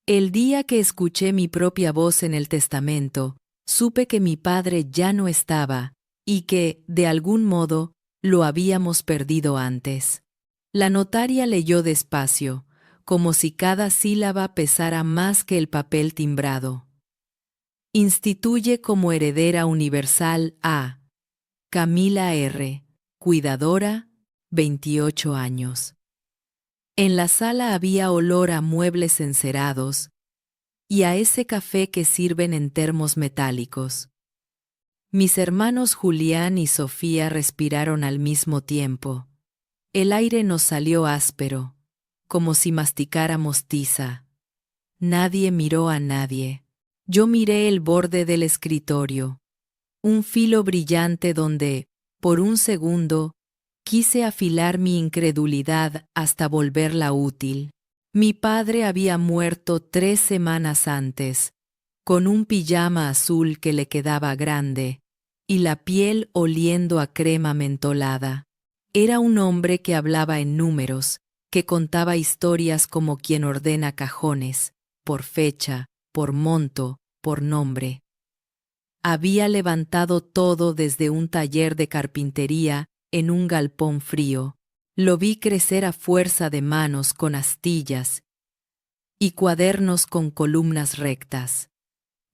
El día que escuché mi propia voz en el testamento, supe que mi padre ya no estaba, y que, de algún modo, lo habíamos perdido antes. La notaria leyó despacio, como si cada sílaba pesara más que el papel timbrado. Instituye como heredera universal a Camila R., cuidadora, 28 años. En la sala había olor a muebles encerados y a ese café que sirven en termos metálicos. Mis hermanos Julián y Sofía respiraron al mismo tiempo. El aire nos salió áspero, como si masticáramos tiza. Nadie miró a nadie. Yo miré el borde del escritorio, un filo brillante donde, por un segundo, quise afilar mi incredulidad hasta volverla útil. Mi padre había muerto 3 semanas antes, con un pijama azul que le quedaba grande, y la piel oliendo a crema mentolada. Era un hombre que hablaba en números, que contaba historias como quien ordena cajones, por fecha, por monto, por nombre. Había levantado todo desde un taller de carpintería en un galpón frío. Lo vi crecer a fuerza de manos con astillas y cuadernos con columnas rectas.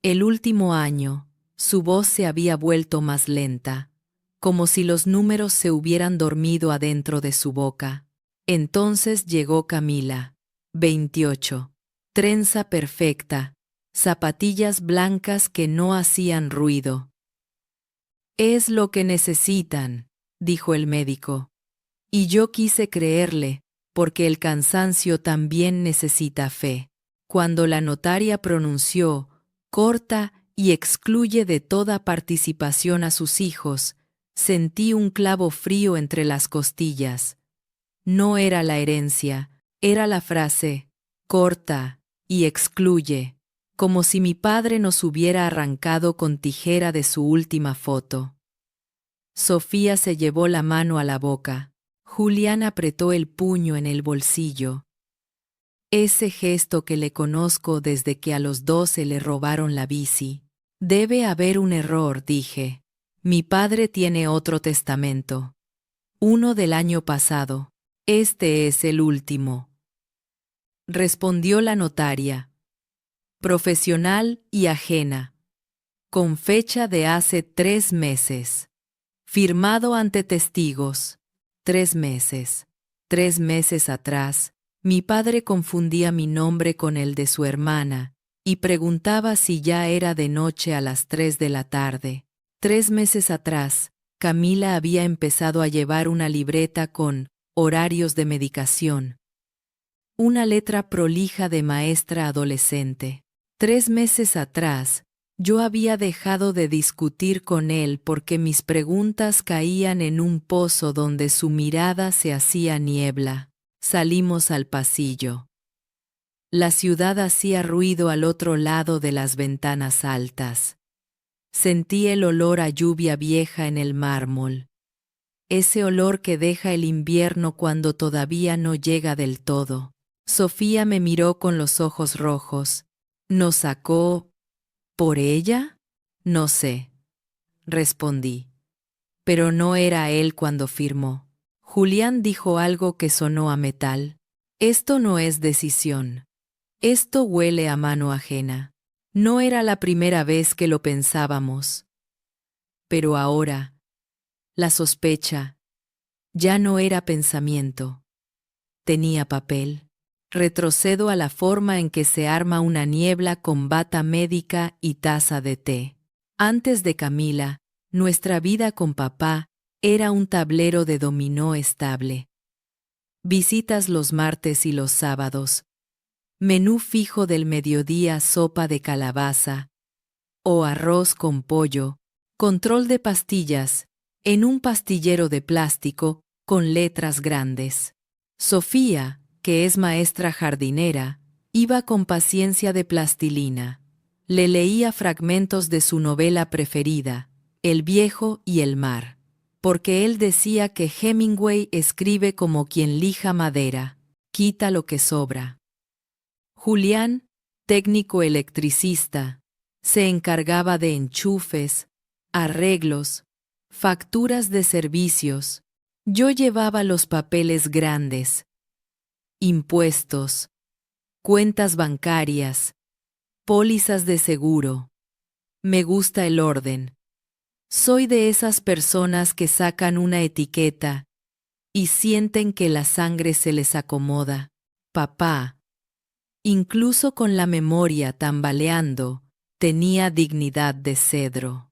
El último año, su voz se había vuelto más lenta, como si los números se hubieran dormido adentro de su boca. Entonces llegó Camila, 28, trenza perfecta, zapatillas blancas que no hacían ruido. «Es lo que necesitan», dijo el médico. Y yo quise creerle, porque el cansancio también necesita fe. Cuando la notaria pronunció, corta y excluye de toda participación a sus hijos, sentí un clavo frío entre las costillas. No era la herencia, era la frase, corta y excluye, como si mi padre nos hubiera arrancado con tijera de su última foto. Sofía se llevó la mano a la boca. Julián apretó el puño en el bolsillo. Ese gesto que le conozco desde que a los 12 le robaron la bici. Debe haber un error, dije. Mi padre tiene otro testamento. Uno del año pasado. Este es el último. Respondió la notaria. Profesional y ajena. Con fecha de hace 3 meses. Firmado ante testigos. 3 meses. 3 meses atrás, mi padre confundía mi nombre con el de su hermana y preguntaba si ya era de noche a las 3 de la tarde. 3 meses atrás, Camila había empezado a llevar una libreta con horarios de medicación. Una letra prolija de maestra adolescente. 3 meses atrás, yo había dejado de discutir con él porque mis preguntas caían en un pozo donde su mirada se hacía niebla. Salimos al pasillo. La ciudad hacía ruido al otro lado de las ventanas altas. Sentí el olor a lluvia vieja en el mármol. Ese olor que deja el invierno cuando todavía no llega del todo. Sofía me miró con los ojos rojos. ¿Nos sacó por ella? No sé, respondí. Pero no era él cuando firmó. Julián dijo algo que sonó a metal. Esto no es decisión. Esto huele a mano ajena. No era la primera vez que lo pensábamos. Pero ahora, la sospecha ya no era pensamiento. Tenía papel. Retrocedo a la forma en que se arma una niebla con bata médica y taza de té. Antes de Camila, nuestra vida con papá era un tablero de dominó estable. Visitas los martes y los sábados. Menú fijo del mediodía, sopa de calabaza o arroz con pollo. Control de pastillas en un pastillero de plástico con letras grandes. Sofía, que es maestra jardinera, iba con paciencia de plastilina. Le leía fragmentos de su novela preferida, El viejo y el mar, porque él decía que Hemingway escribe como quien lija madera, quita lo que sobra. Julián, técnico electricista, se encargaba de enchufes, arreglos, facturas de servicios. Yo llevaba los papeles grandes, impuestos, cuentas bancarias, pólizas de seguro. Me gusta el orden. Soy de esas personas que sacan una etiqueta y sienten que la sangre se les acomoda. Papá, incluso con la memoria tambaleando, tenía dignidad de cedro.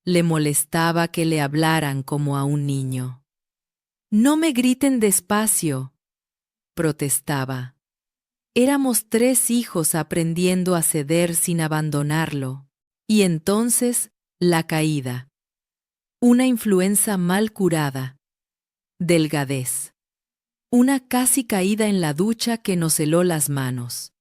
Le molestaba que le hablaran como a un niño. No me griten despacio, protestaba. Éramos 3 hijos aprendiendo a ceder sin abandonarlo. Y entonces, la caída. Una influenza mal curada. Delgadez. Una casi caída en la ducha que nos heló las manos.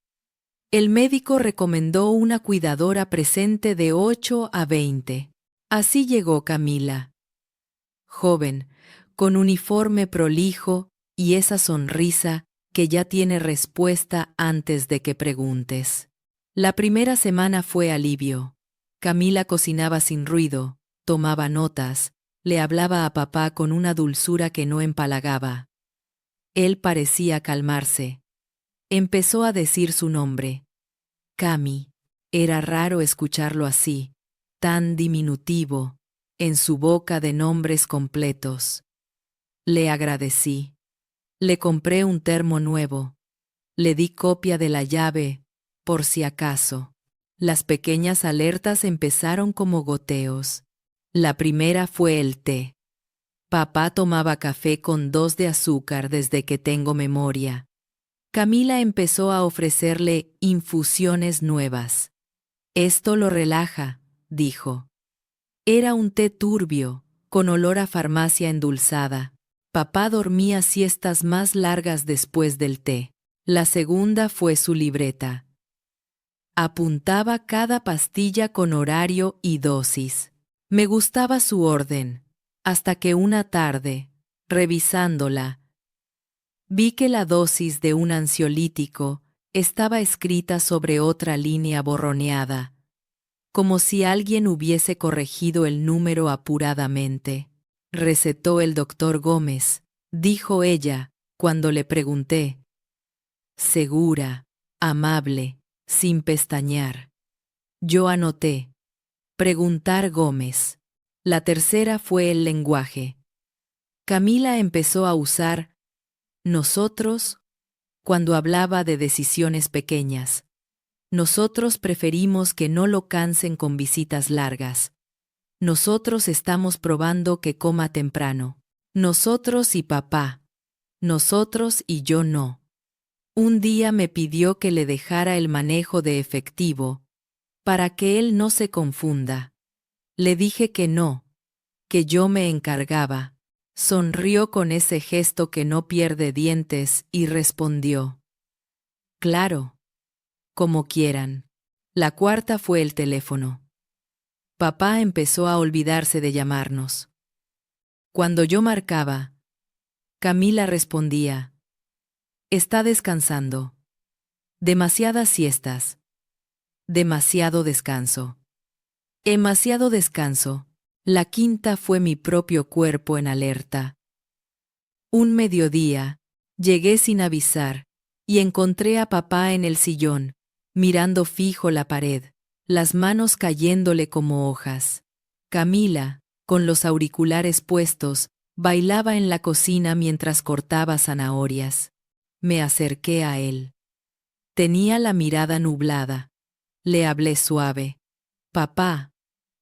El médico recomendó una cuidadora presente de 8 a 20. Así llegó Camila. Joven, con uniforme prolijo y esa sonrisa que ya tiene respuesta antes de que preguntes. La primera semana fue alivio. Camila cocinaba sin ruido, tomaba notas, le hablaba a papá con una dulzura que no empalagaba. Él parecía calmarse. Empezó a decir su nombre. Cami. Era raro escucharlo así, tan diminutivo, en su boca de nombres completos. Le agradecí. Le compré un termo nuevo. Le di copia de la llave, por si acaso. Las pequeñas alertas empezaron como goteos. La primera fue el té. Papá tomaba café con 2 de azúcar desde que tengo memoria. Camila empezó a ofrecerle infusiones nuevas. Esto lo relaja, dijo. Era un té turbio, con olor a farmacia endulzada. Papá dormía siestas más largas después del té. La segunda fue su libreta. Apuntaba cada pastilla con horario y dosis. Me gustaba su orden, hasta que una tarde, revisándola, vi que la dosis de un ansiolítico estaba escrita sobre otra línea borroneada, como si alguien hubiese corregido el número apuradamente. Recetó el doctor Gómez, dijo ella, cuando le pregunté. Segura, amable, sin pestañear. Yo anoté. Preguntar Gómez. La tercera fue el lenguaje. Camila empezó a usar nosotros cuando hablaba de decisiones pequeñas. Nosotros preferimos que no lo cansen con visitas largas. Nosotros estamos probando que coma temprano. Nosotros y papá. Nosotros y yo no. Un día me pidió que le dejara el manejo de efectivo, para que él no se confunda. Le dije que no, que yo me encargaba. Sonrió con ese gesto que no pierde dientes y respondió. Claro. Como quieran. La cuarta fue el teléfono. Papá empezó a olvidarse de llamarnos. Cuando yo marcaba, Camila respondía. Está descansando. Demasiadas siestas. Demasiado descanso. Demasiado descanso. La quinta fue mi propio cuerpo en alerta. Un mediodía, llegué sin avisar, y encontré a papá en el sillón, mirando fijo la pared, las manos cayéndole como hojas. Camila, con los auriculares puestos, bailaba en la cocina mientras cortaba zanahorias. Me acerqué a él. Tenía la mirada nublada. Le hablé suave. Papá,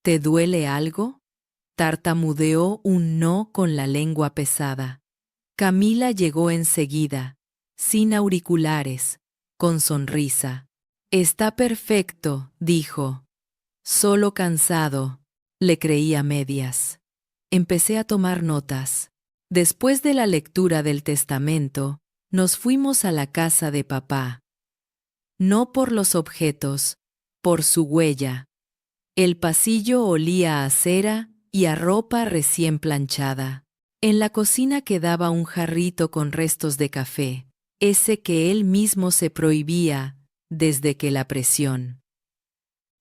¿te duele algo? Tartamudeó un no con la lengua pesada. Camila llegó enseguida, sin auriculares, con sonrisa. Está perfecto, dijo. Solo cansado. Le creí a medias. Empecé a tomar notas. Después de la lectura del testamento, nos fuimos a la casa de papá. No por los objetos, por su huella. El pasillo olía a cera y a ropa recién planchada. En la cocina quedaba un jarrito con restos de café, ese que él mismo se prohibía, desde que la presión.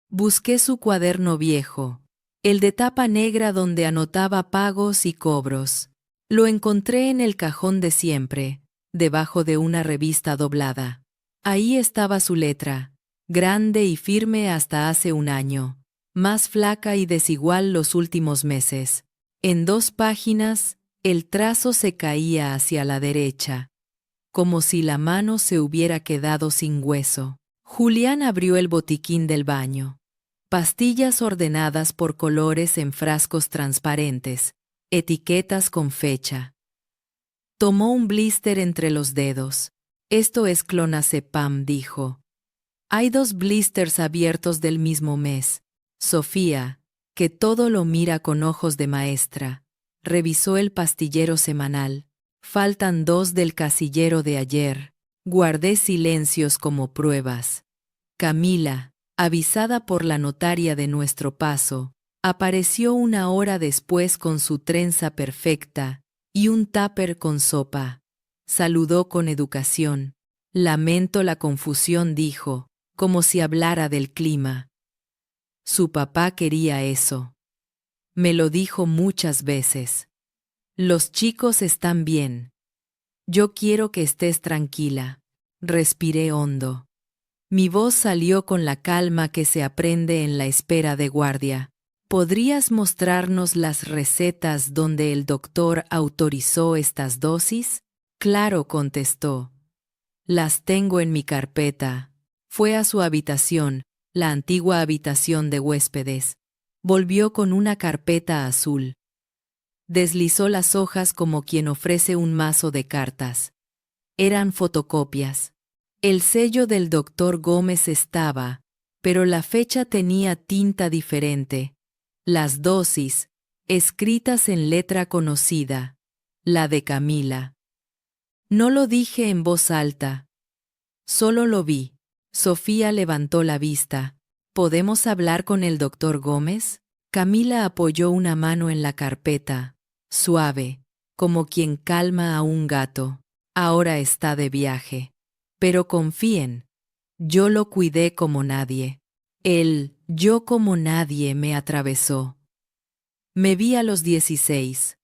Busqué su cuaderno viejo, el de tapa negra donde anotaba pagos y cobros. Lo encontré en el cajón de siempre, debajo de una revista doblada. Ahí estaba su letra, grande y firme hasta hace un año, más flaca y desigual los últimos meses. En 2 páginas, el trazo se caía hacia la derecha, como si la mano se hubiera quedado sin hueso. Julián abrió el botiquín del baño. Pastillas ordenadas por colores en frascos transparentes, etiquetas con fecha. Tomó un blister entre los dedos. Esto es clonazepam, dijo. Hay 2 blisters abiertos del mismo mes. Sofía, que todo lo mira con ojos de maestra, revisó el pastillero semanal. Faltan 2 del casillero de ayer. Guardé silencios como pruebas. Camila, avisada por la notaria de nuestro paso, apareció 1 hora después con su trenza perfecta y un tupper con sopa. Saludó con educación. Lamento la confusión, dijo, como si hablara del clima. Su papá quería eso. Me lo dijo muchas veces. Los chicos están bien. Yo quiero que estés tranquila. Respiré hondo. Mi voz salió con la calma que se aprende en la espera de guardia. ¿Podrías mostrarnos las recetas donde el doctor autorizó estas dosis? Claro, contestó. Las tengo en mi carpeta. Fue a su habitación, la antigua habitación de huéspedes. Volvió con una carpeta azul. Deslizó las hojas como quien ofrece un mazo de cartas. Eran fotocopias. El sello del doctor Gómez estaba, pero la fecha tenía tinta diferente. Las dosis, escritas en letra conocida, la de Camila. No lo dije en voz alta. Solo lo vi. Sofía levantó la vista. ¿Podemos hablar con el doctor Gómez? Camila apoyó una mano en la carpeta, suave, como quien calma a un gato. Ahora está de viaje. Pero confíen, yo lo cuidé como nadie. El yo como nadie me atravesó. Me vi a los 16,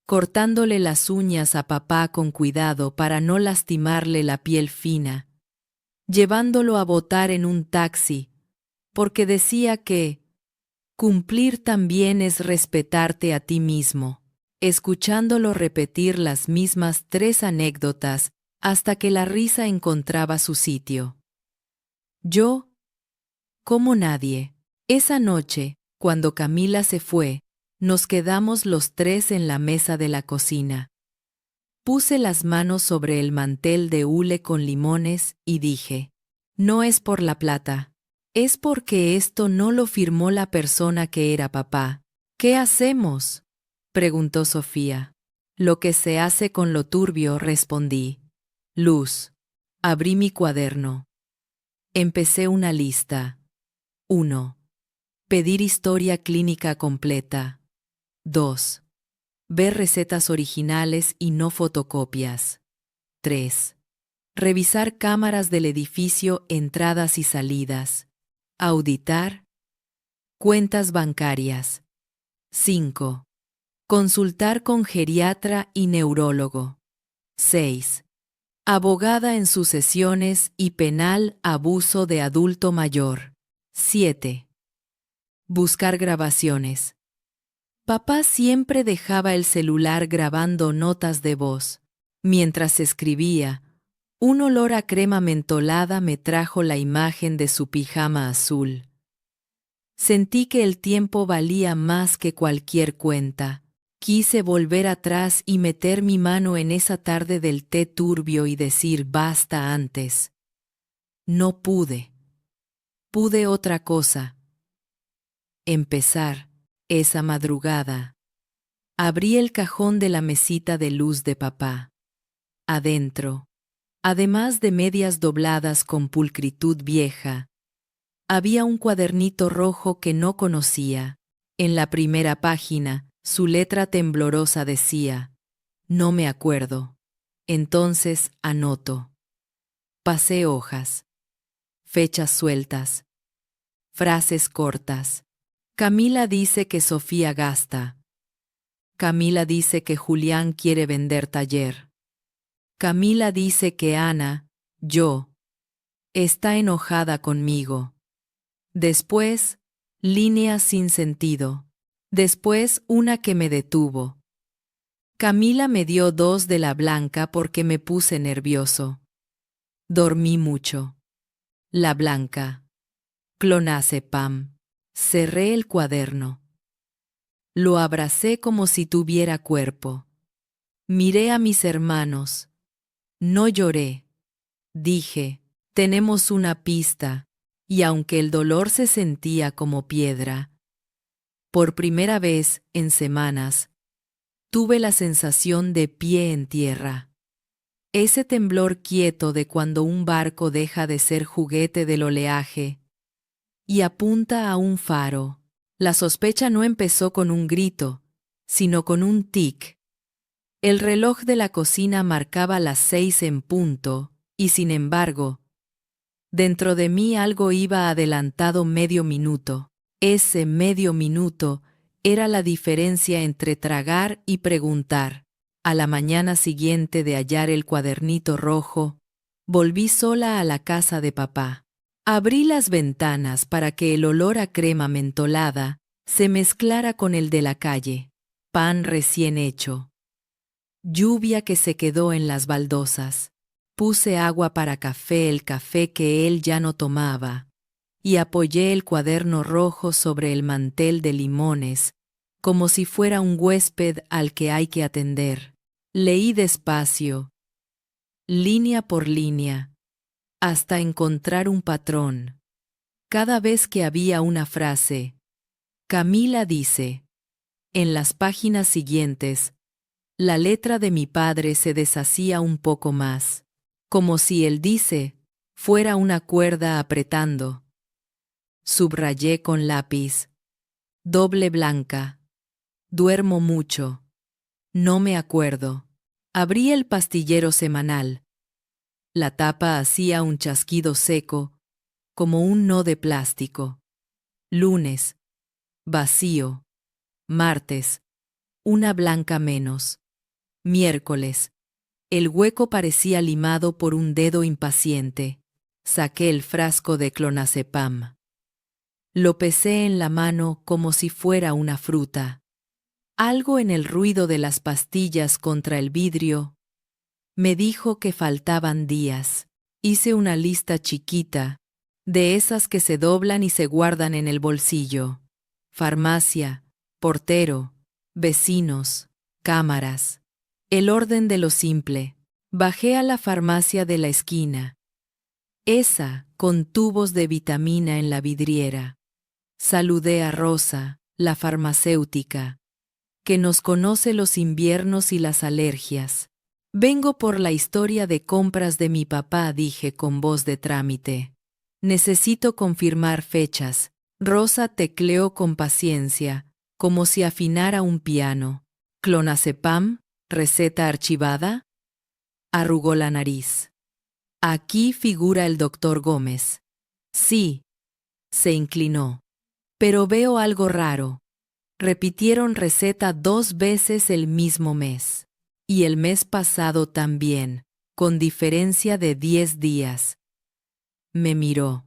cortándole las uñas a papá con cuidado para no lastimarle la piel fina, llevándolo a botar en un taxi, porque decía que cumplir también es respetarte a ti mismo, escuchándolo repetir las mismas 3 anécdotas hasta que la risa encontraba su sitio. Yo, como nadie, esa noche, cuando Camila se fue, nos quedamos los 3 en la mesa de la cocina. Puse las manos sobre el mantel de hule con limones y dije, no es por la plata, es porque esto no lo firmó la persona que era papá. ¿Qué hacemos?, preguntó Sofía. Lo que se hace con lo turbio, respondí. Luz. Abrí mi cuaderno. Empecé una lista. 1. Pedir historia clínica completa. 2. Ver recetas originales y no fotocopias. 3. Revisar cámaras del edificio, entradas y salidas. Auditar. Cuentas bancarias. 5. Consultar con geriatra y neurólogo. 6. Abogada en sucesiones y penal abuso de adulto mayor. 7. Buscar grabaciones. Papá siempre dejaba el celular grabando notas de voz. Mientras escribía, un olor a crema mentolada me trajo la imagen de su pijama azul. Sentí que el tiempo valía más que cualquier cuenta. Quise volver atrás y meter mi mano en esa tarde del té turbio y decir basta antes. No pude. Pude otra cosa. Empezar, esa madrugada. Abrí el cajón de la mesita de luz de papá. Adentro, además de medias dobladas con pulcritud vieja, había un cuadernito rojo que no conocía. En la primera página, su letra temblorosa decía, no me acuerdo. Entonces anoto. Pasé hojas. fechas sueltas, frases cortas. Camila dice que Sofía gasta. Camila dice que Julián quiere vender taller. Camila dice que Ana, yo, está enojada conmigo. Después, líneas sin sentido. Después, una que me detuvo. Camila me dio 2 de la blanca porque me puse nervioso. Dormí mucho. La blanca. Clonazepam. Cerré el cuaderno. Lo abracé como si tuviera cuerpo. Miré a mis hermanos. No lloré. Dije, tenemos una pista, y aunque el dolor se sentía como piedra, por primera vez en semanas, tuve la sensación de pie en tierra. Ese temblor quieto de cuando un barco deja de ser juguete del oleaje y apunta a un faro. La sospecha no empezó con un grito, sino con un tic. El reloj de la cocina marcaba las 6 en punto, y sin embargo, dentro de mí algo iba adelantado medio minuto. Ese medio minuto era la diferencia entre tragar y preguntar. A la mañana siguiente de hallar el cuadernito rojo, volví sola a la casa de papá. Abrí las ventanas para que el olor a crema mentolada se mezclara con el de la calle. Pan recién hecho. Lluvia que se quedó en las baldosas. Puse agua para café, el café que él ya no tomaba, y apoyé el cuaderno rojo sobre el mantel de limones, como si fuera un huésped al que hay que atender. Leí despacio, línea por línea, hasta encontrar un patrón. Cada vez que había una frase, Camila dice, en las páginas siguientes, la letra de mi padre se deshacía un poco más, como si el dice fuera una cuerda apretando. Subrayé con lápiz, doble blanca, duermo mucho, no me acuerdo. Abrí el pastillero semanal. La tapa hacía un chasquido seco, como un no de plástico. Lunes, vacío. Martes, una blanca menos. Miércoles, el hueco parecía limado por un dedo impaciente. Saqué el frasco de clonazepam. Lo pesé en la mano como si fuera una fruta. Algo en el ruido de las pastillas contra el vidrio me dijo que faltaban días. Hice una lista chiquita, de esas que se doblan y se guardan en el bolsillo. Farmacia, portero, vecinos, cámaras. El orden de lo simple. Bajé a la farmacia de la esquina. Esa, con tubos de vitamina en la vidriera. Saludé a Rosa, la farmacéutica, que nos conoce los inviernos y las alergias. Vengo por la historia de compras de mi papá, dije con voz de trámite. Necesito confirmar fechas. Rosa tecleó con paciencia, como si afinara un piano. ¿Clonazepam? ¿Receta archivada? Arrugó la nariz. Aquí figura el doctor Gómez. Sí. Se inclinó. Pero veo algo raro. Repitieron receta 2 veces el mismo mes. Y el mes pasado también, con diferencia de 10 días. Me miró.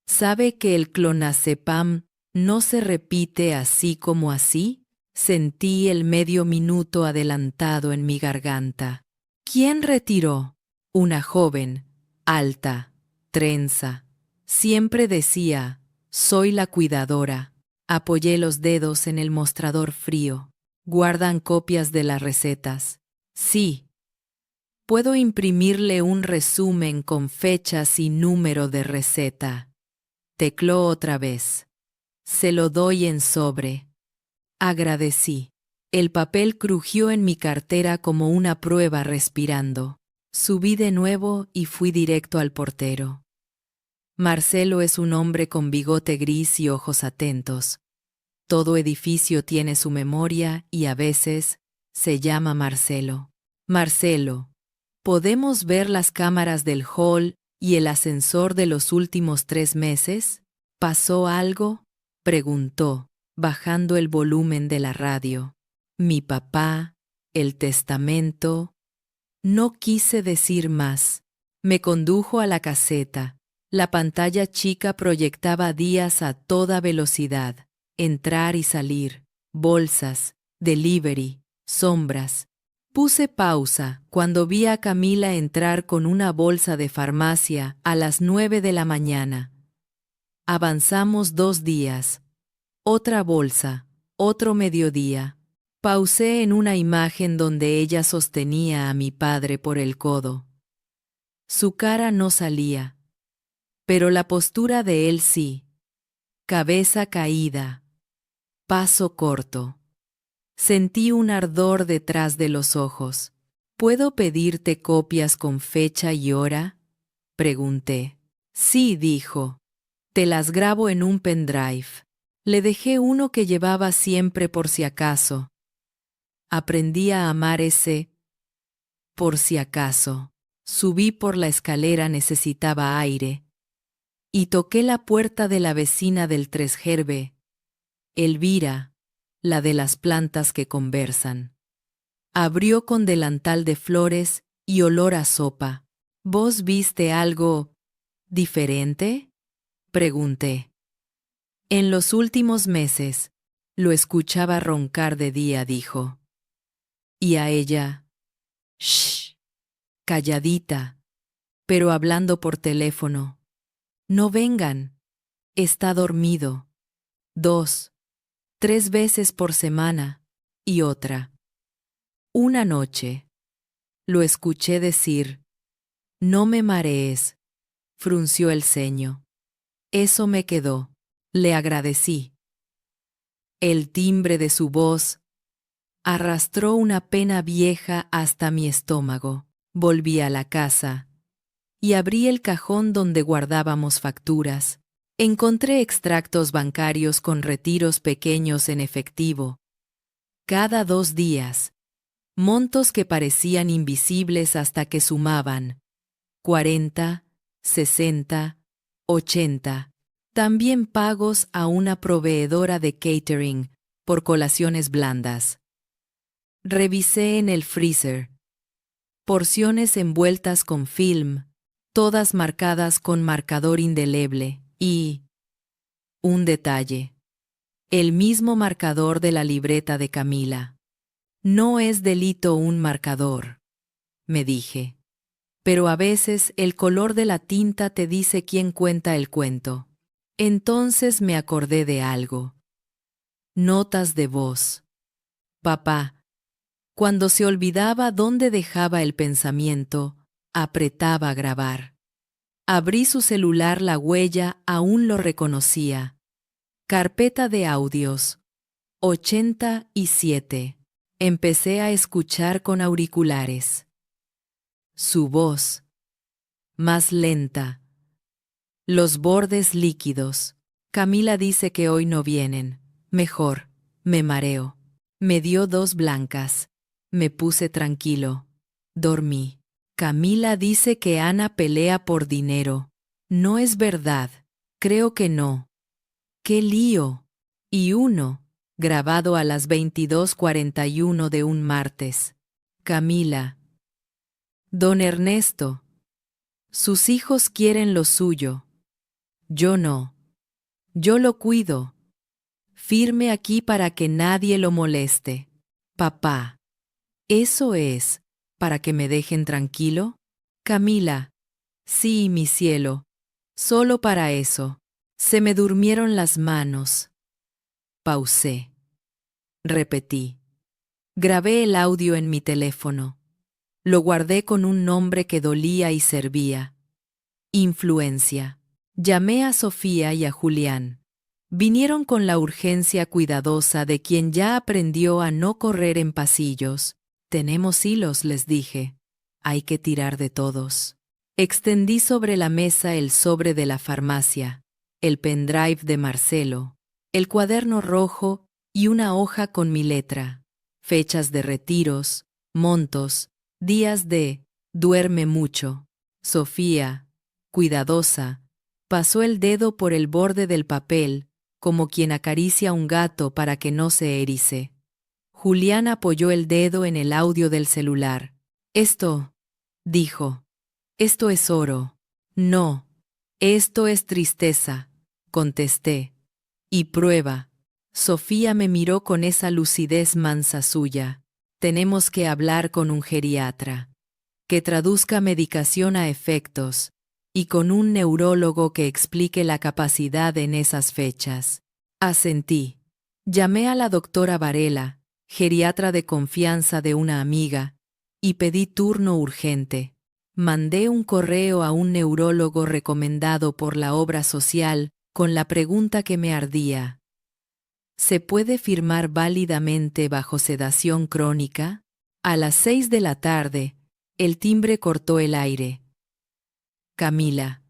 ¿Sabe que el clonazepam no se repite así como así? Sentí el medio minuto adelantado en mi garganta. ¿Quién retiró? Una joven, alta, trenza. Siempre decía, soy la cuidadora. Apoyé los dedos en el mostrador frío. ¿Guardan copias de las recetas? Sí. Puedo imprimirle un resumen con fechas y número de receta. Tecló otra vez. Se lo doy en sobre. Agradecí. El papel crujió en mi cartera como una prueba respirando. Subí de nuevo y fui directo al portero. Marcelo es un hombre con bigote gris y ojos atentos. Todo edificio tiene su memoria y a veces se llama Marcelo. Marcelo, ¿podemos ver las cámaras del hall ¿Y el ascensor de los últimos 3 meses? ¿Pasó algo?, preguntó, bajando el volumen de la radio. Mi papá, el testamento. No quise decir más. Me condujo a la caseta. La pantalla chica proyectaba días a toda velocidad. Entrar y salir. Bolsas, delivery, sombras. Puse pausa cuando vi a Camila entrar con una bolsa de farmacia a las 9 de la mañana. Avanzamos 2 días. Otra bolsa, otro mediodía. Pausé en una imagen donde ella sostenía a mi padre por el codo. Su cara no salía, pero la postura de él sí. Cabeza caída, paso corto. Sentí un ardor detrás de los ojos. ¿Puedo pedirte copias con fecha y hora?, pregunté. Sí, dijo. Te las grabo en un pendrive. Le dejé uno que llevaba siempre por si acaso. Aprendí a amar ese por si acaso. Subí por la escalera, necesitaba aire. Y toqué la puerta de la vecina del Tresjerbe, Elvira, la de las plantas que conversan. Abrió con delantal de flores y olor a sopa. ¿Vos viste algo diferente?, pregunté. En los últimos meses, lo escuchaba roncar de día, dijo. Y a ella, shh, calladita, pero hablando por teléfono. No vengan, está dormido. 2, 3 veces por semana, y otra. Una noche, lo escuché decir, no me marees, frunció el ceño. Eso me quedó, le agradecí. El timbre de su voz arrastró una pena vieja hasta mi estómago. Volví a la casa y abrí el cajón donde guardábamos facturas. Encontré extractos bancarios con retiros pequeños en efectivo. Cada 2 días. Montos que parecían invisibles hasta que sumaban 40, 60, 80. También pagos a una proveedora de catering por colaciones blandas. Revisé en el freezer. Porciones envueltas con film, todas marcadas con marcador indeleble, y un detalle. El mismo marcador de la libreta de Camila. No es delito un marcador, me dije. Pero a veces el color de la tinta te dice quién cuenta el cuento. Entonces me acordé de algo. Notas de voz. Papá, cuando se olvidaba dónde dejaba el pensamiento, apretaba a grabar. Abrí su celular, la huella aún lo reconocía. Carpeta de audios. 87. Empecé a escuchar con auriculares. Su voz. Más lenta. Los bordes líquidos. Camila dice que hoy no vienen. Mejor. Me mareo. Me dio 2 blancas. Me puse tranquilo. Dormí. Camila dice que Ana pelea por dinero. No es verdad. Creo que no. ¡Qué lío! Y uno, grabado a las 22:41 de un martes. Camila. Don Ernesto. Sus hijos quieren lo suyo. Yo no. Yo lo cuido. Firme aquí para que nadie lo moleste. Papá. ¿Eso es para que me dejen tranquilo? Camila. Sí, mi cielo. Solo para eso. Se me durmieron las manos. Pausé. Repetí. Grabé el audio en mi teléfono. Lo guardé con un nombre que dolía y servía. Influencia. Llamé a Sofía y a Julián. Vinieron con la urgencia cuidadosa de quien ya aprendió a no correr en pasillos. Tenemos hilos, les dije. Hay que tirar de todos. Extendí sobre la mesa el sobre de la farmacia, el pendrive de Marcelo, el cuaderno rojo y una hoja con mi letra, fechas de retiros, montos, días de duerme mucho, Sofía, cuidadosa, pasó el dedo por el borde del papel, como quien acaricia a un gato para que no se erice. Julián apoyó el dedo en el audio del celular. Esto, dijo. Esto es oro. No, esto es tristeza, contesté. Y prueba. Sofía me miró con esa lucidez mansa suya. Tenemos que hablar con un geriatra. Que traduzca medicación a efectos. Y con un neurólogo que explique la capacidad en esas fechas. Asentí. Llamé a la doctora Varela, geriatra de confianza de una amiga, y pedí turno urgente. Mandé un correo a un neurólogo recomendado por la obra social con la pregunta que me ardía. ¿Se puede firmar válidamente bajo sedación crónica? A las 6 de la tarde, el timbre cortó el aire. Camila.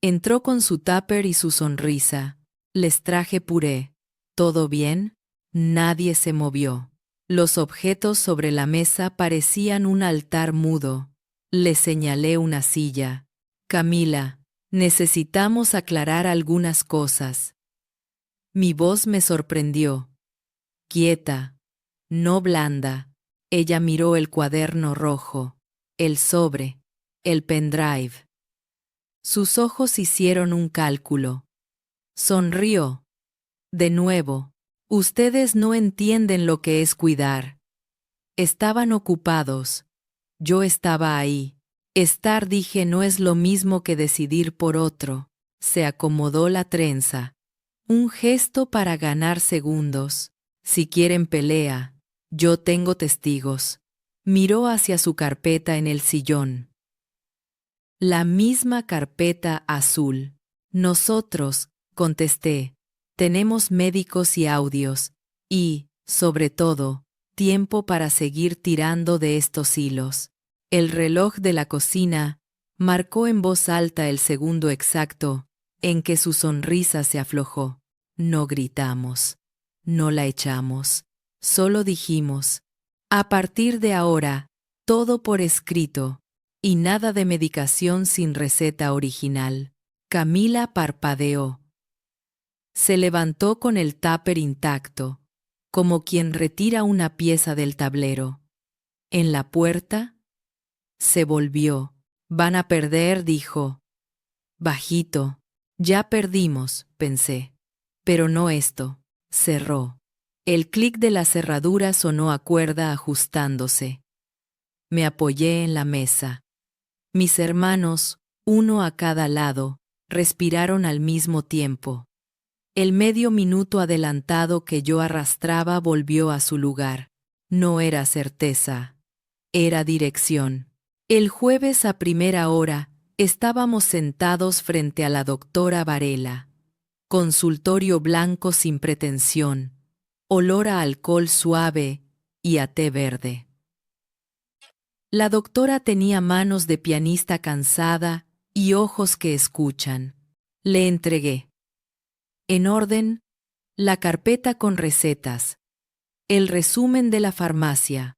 Entró con su tupper y su sonrisa. Les traje puré. ¿Todo bien? Nadie se movió. Los objetos sobre la mesa parecían un altar mudo. Le señalé una silla. Camila, necesitamos aclarar algunas cosas. Mi voz me sorprendió. Quieta, no blanda. Ella miró el cuaderno rojo, el sobre, el pendrive. Sus ojos hicieron un cálculo. Sonrió. De nuevo, ustedes no entienden lo que es cuidar. Estaban ocupados. Yo estaba ahí. Estar, dije, no es lo mismo que decidir por otro. Se acomodó la trenza. Un gesto para ganar segundos. Si quieren pelea, yo tengo testigos. Miró hacia su carpeta en el sillón. La misma carpeta azul. Nosotros, contesté, tenemos médicos y audios, y, sobre todo, tiempo para seguir tirando de estos hilos. El reloj de la cocina marcó en voz alta el segundo exacto en que su sonrisa se aflojó. No gritamos, no la echamos, solo dijimos, a partir de ahora, todo por escrito, y nada de medicación sin receta original. Camila parpadeó. Se levantó con el tupper intacto, como quien retira una pieza del tablero. En la puerta, se volvió. Van a perder, dijo. Bajito. Ya perdimos, pensé. Pero no esto. Cerró. El clic de la cerradura sonó a cuerda ajustándose. Me apoyé en la mesa. Mis hermanos, uno a cada lado, respiraron al mismo tiempo. El medio minuto adelantado que yo arrastraba volvió a su lugar. No era certeza. Era dirección. El jueves a primera hora, estábamos sentados frente a la doctora Varela. Consultorio blanco sin pretensión, olor a alcohol suave y a té verde. La doctora tenía manos de pianista cansada y ojos que escuchan. Le entregué. En orden, la carpeta con recetas, el resumen de la farmacia,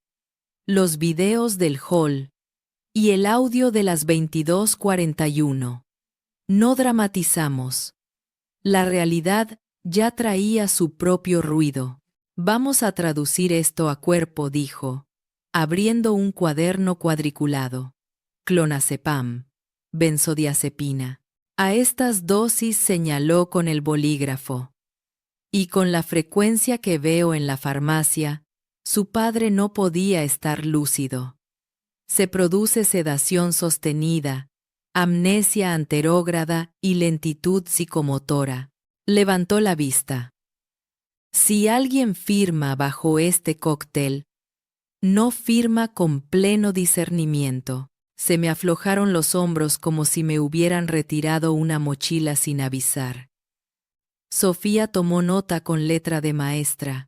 los videos del hall y el audio de las 22:41. No dramatizamos. La realidad ya traía su propio ruido. Vamos a traducir esto a cuerpo, dijo, abriendo un cuaderno cuadriculado. Clonazepam, benzodiazepina. A estas dosis señaló con el bolígrafo. Y con la frecuencia que veo en la farmacia, su padre no podía estar lúcido. Se produce sedación sostenida, amnesia anterógrada y lentitud psicomotora. Levantó la vista. Si alguien firma bajo este cóctel, no firma con pleno discernimiento. Se me aflojaron los hombros como si me hubieran retirado una mochila sin avisar. Sofía tomó nota con letra de maestra.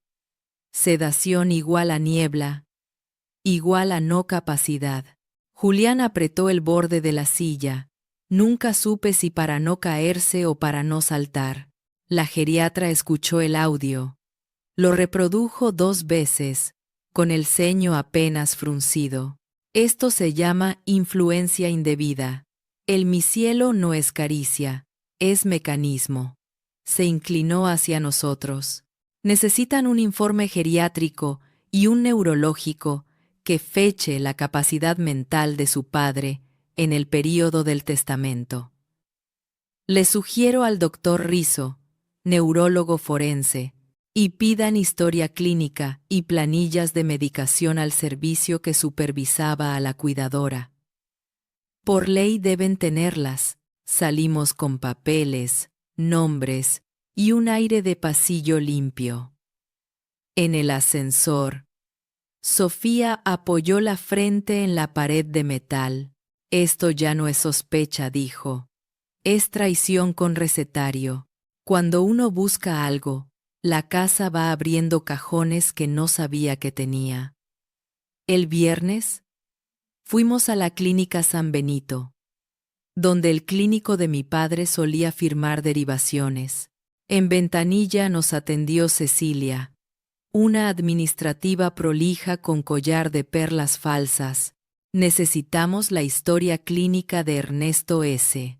Sedación igual a niebla, igual a no capacidad. Julián apretó el borde de la silla. Nunca supe si para no caerse o para no saltar. La geriatra escuchó el audio. Lo reprodujo 2 veces, con el ceño apenas fruncido. Esto se llama influencia indebida. El mi cielo no es caricia, es mecanismo. Se inclinó hacia nosotros. Necesitan un informe geriátrico y un neurológico que feche la capacidad mental de su padre en el período del testamento. Le sugiero al doctor Rizzo, neurólogo forense, y pidan historia clínica y planillas de medicación al servicio que supervisaba a la cuidadora. Por ley deben tenerlas. Salimos con papeles, nombres y un aire de pasillo limpio. En el ascensor, Sofía apoyó la frente en la pared de metal. Esto ya no es sospecha, dijo. Es traición con recetario. Cuando uno busca algo, la casa va abriendo cajones que no sabía que tenía. El viernes, fuimos a la clínica San Benito, donde el clínico de mi padre solía firmar derivaciones. En ventanilla nos atendió Cecilia, una administrativa prolija con collar de perlas falsas. Necesitamos la historia clínica de Ernesto S.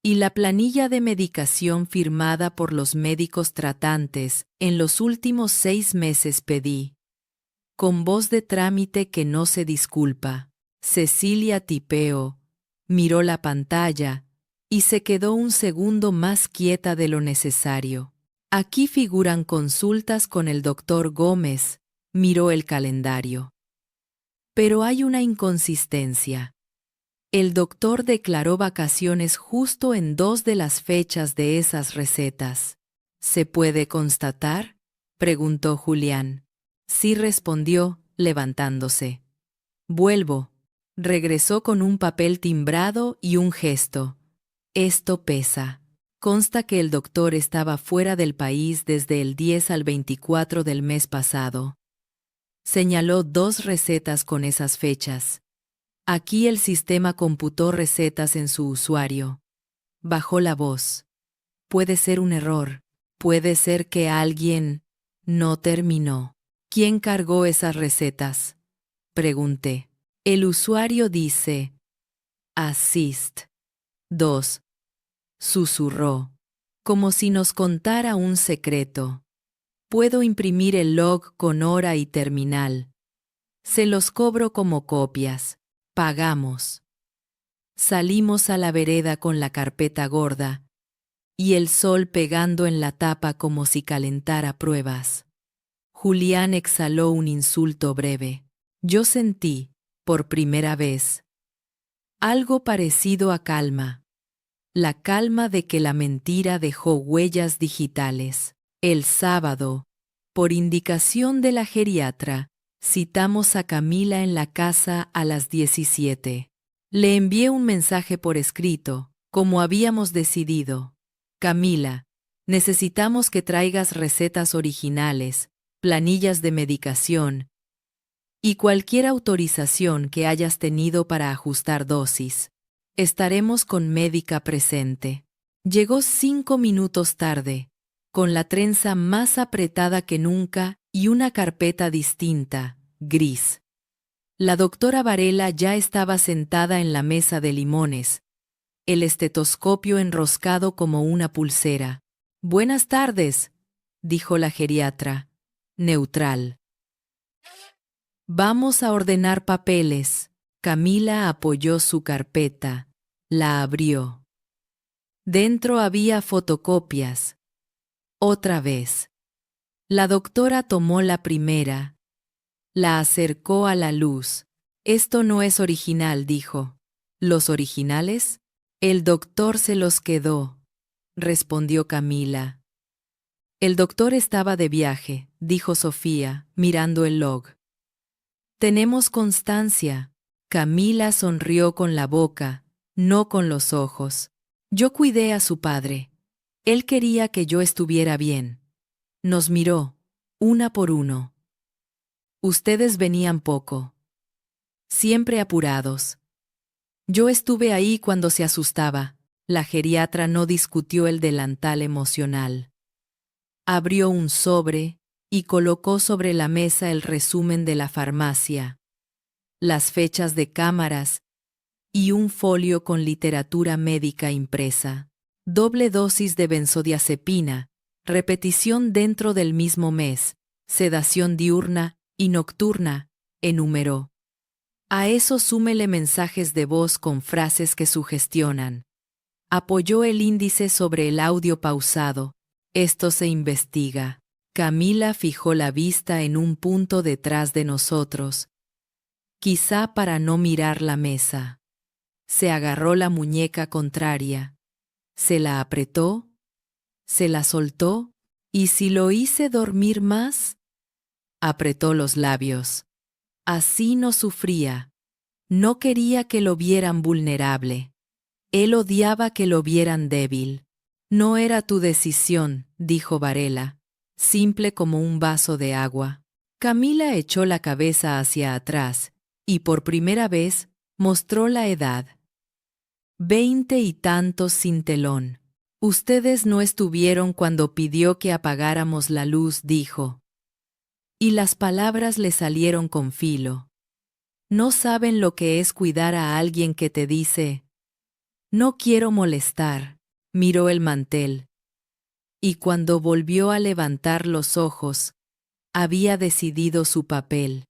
y la planilla de medicación firmada por los médicos tratantes en los últimos 6 meses pedí. Con voz de trámite que no se disculpa, Cecilia tipeó, miró la pantalla y se quedó un segundo más quieta de lo necesario. Aquí figuran consultas con el doctor Gómez, miró el calendario. Pero hay una inconsistencia. El doctor declaró vacaciones justo en 2 de las fechas de esas recetas. ¿Se puede constatar?, preguntó Julián. Sí, respondió, levantándose. Vuelvo. Regresó con un papel timbrado y un gesto. Esto pesa. Consta que el doctor estaba fuera del país desde el 10 al 24 del mes pasado. Señaló 2 recetas con esas fechas. Aquí el sistema computó recetas en su usuario. Bajó la voz. Puede ser un error. Puede ser que alguien no terminó. ¿Quién cargó esas recetas?, pregunté. El usuario dice Assist 2. Susurró, como si nos contara un secreto. Puedo imprimir el log con hora y terminal. Se los cobro como copias. Pagamos. Salimos a la vereda con la carpeta gorda y el sol pegando en la tapa como si calentara pruebas. Julián exhaló un insulto breve. Yo sentí, por primera vez, algo parecido a calma. La calma de que la mentira dejó huellas digitales. El sábado, por indicación de la geriatra, citamos a Camila en la casa a las 17. Le envié un mensaje por escrito, como habíamos decidido. Camila, necesitamos que traigas recetas originales, planillas de medicación y cualquier autorización que hayas tenido para ajustar dosis. Estaremos con médica presente. Llegó 5 minutos tarde, con la trenza más apretada que nunca y una carpeta distinta, gris. La doctora Varela ya estaba sentada en la mesa de limones, el estetoscopio enroscado como una pulsera. Buenas tardes, dijo la geriatra, neutral. Vamos a ordenar papeles. Camila apoyó su carpeta. La abrió. Dentro había fotocopias. Otra vez. La doctora tomó la primera. La acercó a la luz. Esto no es original, dijo. ¿Los originales? El doctor se los quedó, respondió Camila. El doctor estaba de viaje, dijo Sofía, mirando el log. Tenemos constancia. Camila sonrió con la boca, no con los ojos. Yo cuidé a su padre. Él quería que yo estuviera bien. Nos miró, una por uno. Ustedes venían poco. Siempre apurados. Yo estuve ahí cuando se asustaba. La geriatra no discutió el delantal emocional. Abrió un sobre y colocó sobre la mesa el resumen de la farmacia, las fechas de cámaras y un folio con literatura médica impresa. Doble dosis de benzodiazepina, repetición dentro del mismo mes, sedación diurna y nocturna, enumeró. A eso súmele mensajes de voz con frases que sugestionan. Apoyó el índice sobre el audio pausado. Esto se investiga. Camila fijó la vista en un punto detrás de nosotros, quizá para no mirar la mesa. Se agarró la muñeca contraria. Se la apretó, se la soltó, ¿y si lo hice dormir más? Apretó los labios. Así no sufría. No quería que lo vieran vulnerable. Él odiaba que lo vieran débil. No era tu decisión, dijo Varela, simple como un vaso de agua. Camila echó la cabeza hacia atrás y por primera vez mostró la edad. 20 y tantos sin telón. Ustedes no estuvieron cuando pidió que apagáramos la luz, dijo. Y las palabras le salieron con filo. No saben lo que es cuidar a alguien que te dice, no quiero molestar. Miró el mantel. Y cuando volvió a levantar los ojos, había decidido su papel.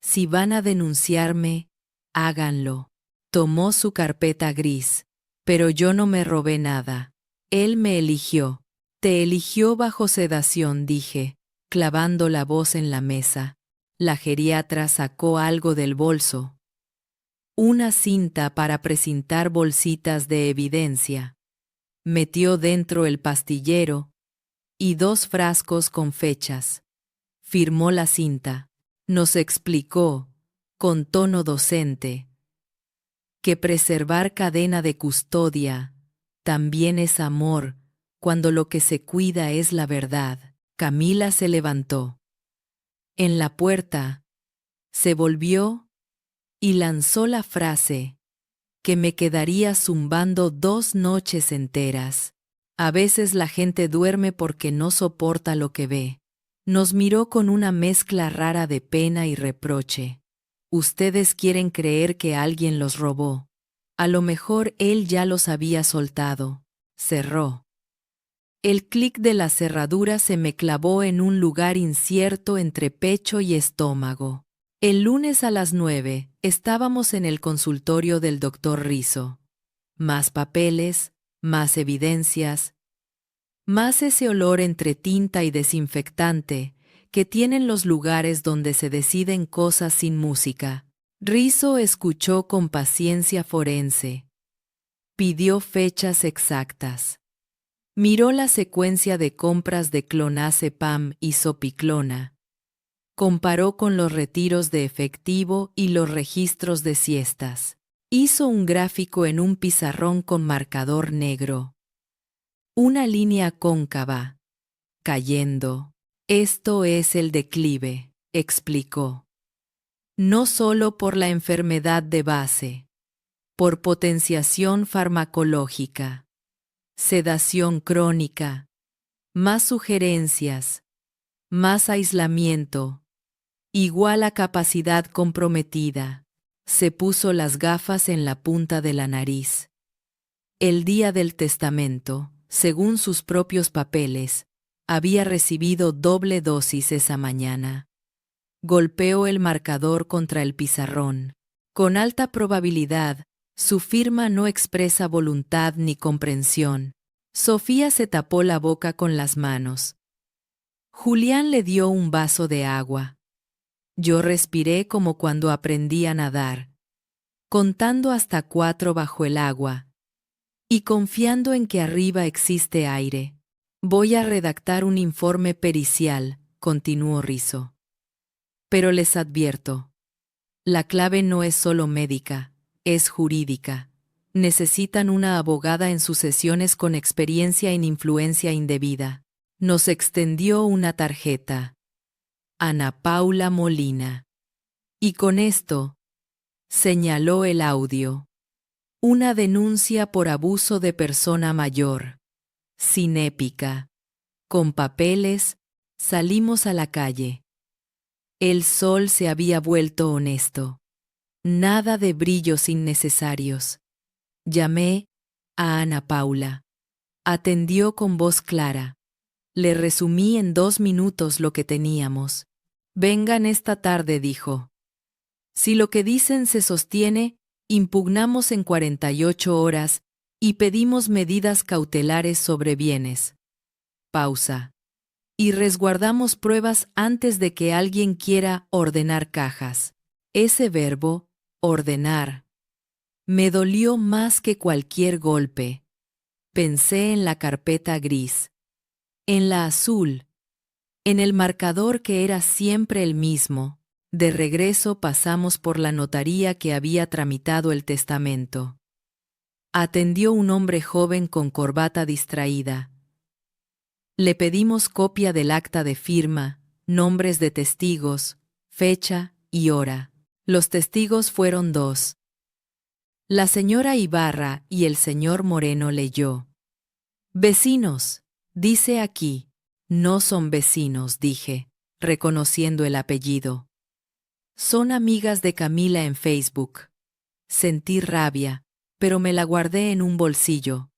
Si van a denunciarme, háganlo. Tomó su carpeta gris. Pero yo no me robé nada. Él me eligió. Te eligió bajo sedación, dije, clavando la voz en la mesa. La geriatra sacó algo del bolso. Una cinta para precintar bolsitas de evidencia. Metió dentro el pastillero y 2 frascos con fechas. Firmó la cinta. Nos explicó, con tono docente, que preservar cadena de custodia también es amor cuando lo que se cuida es la verdad. Camila se levantó. En la puerta, se volvió y lanzó la frase que me quedaría zumbando 2 noches enteras. A veces la gente duerme porque no soporta lo que ve. Nos miró con una mezcla rara de pena y reproche. Ustedes quieren creer que alguien los robó. A lo mejor él ya los había soltado. Cerró. El clic de la cerradura se me clavó en un lugar incierto entre pecho y estómago. El lunes a las 9 estábamos en el consultorio del doctor Rizzo. Más papeles, más evidencias, más ese olor entre tinta y desinfectante que tienen los lugares donde se deciden cosas sin música. Rizzo escuchó con paciencia forense. Pidió fechas exactas. Miró la secuencia de compras de clonazepam y zopiclona. Comparó con los retiros de efectivo y los registros de siestas. Hizo un gráfico en un pizarrón con marcador negro. Una línea cóncava, cayendo. Esto es el declive, explicó. No solo por la enfermedad de base, por potenciación farmacológica, sedación crónica, más sugerencias, más aislamiento, igual a capacidad comprometida. Se puso las gafas en la punta de la nariz. El día del testamento, según sus propios papeles, había recibido doble dosis esa mañana. Golpeó el marcador contra el pizarrón. Con alta probabilidad, su firma no expresa voluntad ni comprensión. Sofía se tapó la boca con las manos. Julián le dio un vaso de agua. Yo respiré como cuando aprendí a nadar, contando hasta 4 bajo el agua, y confiando en que arriba existe aire. Voy a redactar un informe pericial, continuó Rizzo. Pero les advierto, la clave no es solo médica, es jurídica. Necesitan una abogada en sus sesiones con experiencia en influencia indebida. Nos extendió una tarjeta. Ana Paula Molina. Y con esto, señaló el audio. Una denuncia por abuso de persona mayor. Sin épica. Con papeles, salimos a la calle. El sol se había vuelto honesto. Nada de brillos innecesarios. Llamé a Ana Paula. Atendió con voz clara. Le resumí en 2 minutos lo que teníamos. Vengan esta tarde, dijo. Si lo que dicen se sostiene, impugnamos en 48 horas y pedimos medidas cautelares sobre bienes. Pausa. Y resguardamos pruebas antes de que alguien quiera ordenar cajas. Ese verbo, ordenar, me dolió más que cualquier golpe. Pensé en la carpeta gris, en la azul, en el marcador que era siempre el mismo. De regreso pasamos por la notaría que había tramitado el testamento. Atendió un hombre joven con corbata distraída. Le pedimos copia del acta de firma, nombres de testigos, fecha y hora. Los testigos fueron 2. La señora Ibarra y el señor Moreno leyó. Vecinos, dice aquí. No son vecinos, dije, reconociendo el apellido. Son amigas de Camila en Facebook. Sentí rabia, pero me la guardé en un bolsillo.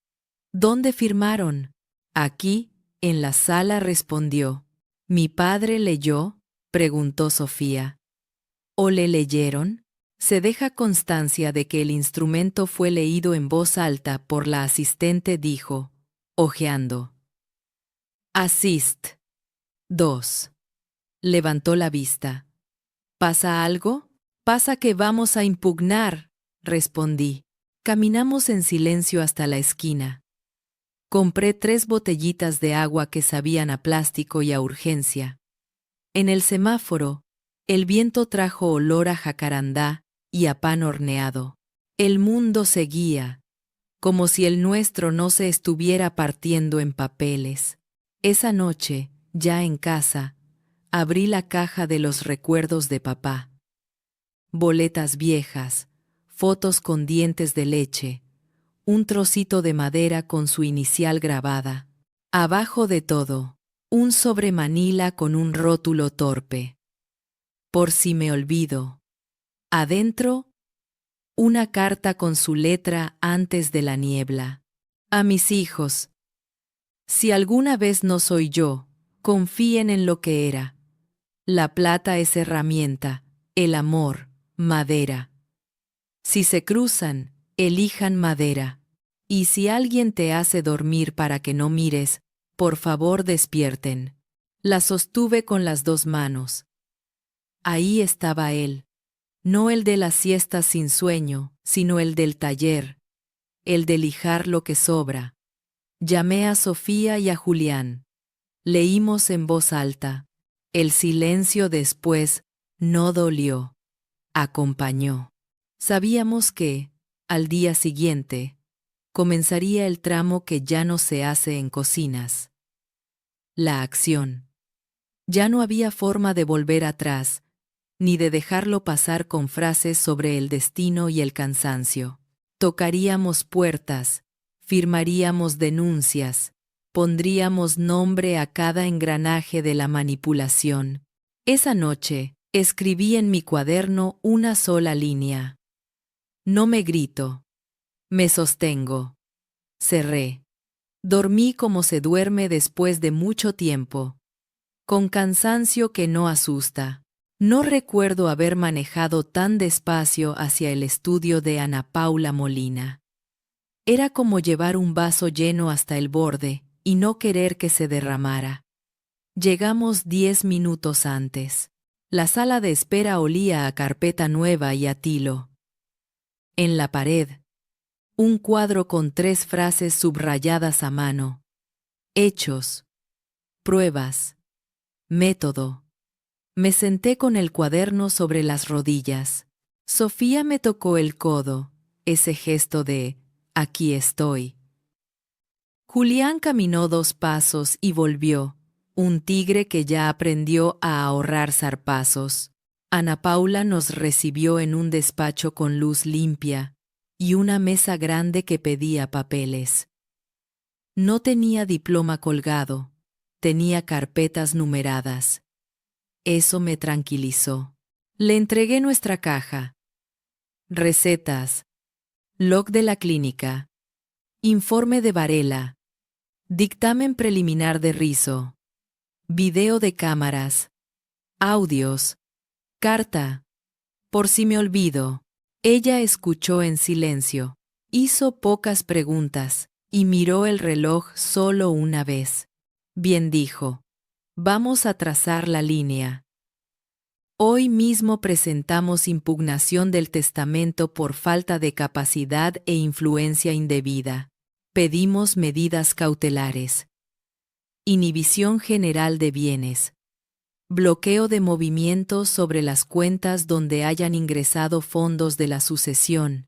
¿Dónde firmaron? Aquí, en la sala, respondió. ¿Mi padre leyó? Preguntó Sofía. ¿O le leyeron? Se deja constancia de que el instrumento fue leído en voz alta por la asistente, dijo, hojeando. Asist. 2. Levantó la vista. ¿Pasa algo? Pasa que vamos a impugnar, respondí. Caminamos en silencio hasta la esquina. Compré 3 botellitas de agua que sabían a plástico y a urgencia. En el semáforo, el viento trajo olor a jacarandá y a pan horneado. El mundo seguía, como si el nuestro no se estuviera partiendo en papeles. Esa noche, ya en casa, abrí la caja de los recuerdos de papá. Boletas viejas, fotos con dientes de leche, un trocito de madera con su inicial grabada. Abajo de todo, un sobre Manila con un rótulo torpe. Por si me olvido. Adentro, una carta con su letra antes de la niebla. A mis hijos. Si alguna vez no soy yo, confíen en lo que era. La plata es herramienta, el amor, madera. Si se cruzan, elijan madera. Y si alguien te hace dormir para que no mires, por favor despierten. La sostuve con las 2 manos. Ahí estaba él. No el de las siestas sin sueño, sino el del taller, el de lijar lo que sobra. Llamé a Sofía y a Julián. Leímos en voz alta. El silencio después no dolió. Acompañó. Sabíamos que, al día siguiente, comenzaría el tramo que ya no se hace en cocinas. La acción. Ya no había forma de volver atrás, ni de dejarlo pasar con frases sobre el destino y el cansancio. Tocaríamos puertas, firmaríamos denuncias, pondríamos nombre a cada engranaje de la manipulación. Esa noche, escribí en mi cuaderno una sola línea. No me grito. Me sostengo. Cerré. Dormí como se duerme después de mucho tiempo, con cansancio que no asusta. No recuerdo haber manejado tan despacio hacia el estudio de Ana Paula Molina. Era como llevar un vaso lleno hasta el borde y no querer que se derramara. Llegamos 10 minutos antes. La sala de espera olía a carpeta nueva y a tilo. En la pared, un cuadro con 3 frases subrayadas a mano. Hechos. Pruebas. Método. Me senté con el cuaderno sobre las rodillas. Sofía me tocó el codo, ese gesto de «aquí estoy». Julián caminó 2 pasos y volvió, un tigre que ya aprendió a ahorrar zarpazos. Ana Paula nos recibió en un despacho con luz limpia y una mesa grande que pedía papeles. No tenía diploma colgado, tenía carpetas numeradas. Eso me tranquilizó. Le entregué nuestra caja. Recetas. Log de la clínica. Informe de Varela. Dictamen preliminar de Rizo. Video de cámaras. Audios. Carta. Por si me olvido. Ella escuchó en silencio. Hizo pocas preguntas y miró el reloj solo una vez. Bien dijo. Vamos a trazar la línea. Hoy mismo presentamos impugnación del testamento por falta de capacidad e influencia indebida. Pedimos medidas cautelares. Inhibición general de bienes. Bloqueo de movimientos sobre las cuentas donde hayan ingresado fondos de la sucesión.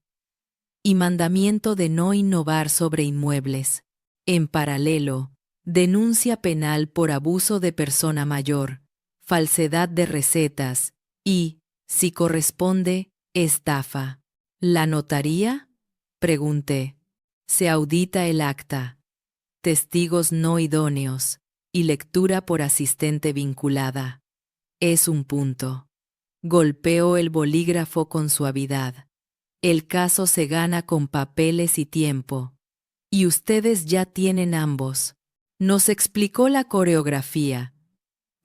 Y mandamiento de no innovar sobre inmuebles. En paralelo, denuncia penal por abuso de persona mayor, falsedad de recetas y, si corresponde, estafa. ¿La notaría? Pregunté. Se audita el acta. Testigos no idóneos y lectura por asistente vinculada. Es un punto. Golpeó el bolígrafo con suavidad. El caso se gana con papeles y tiempo. Y ustedes ya tienen ambos. Nos explicó la coreografía.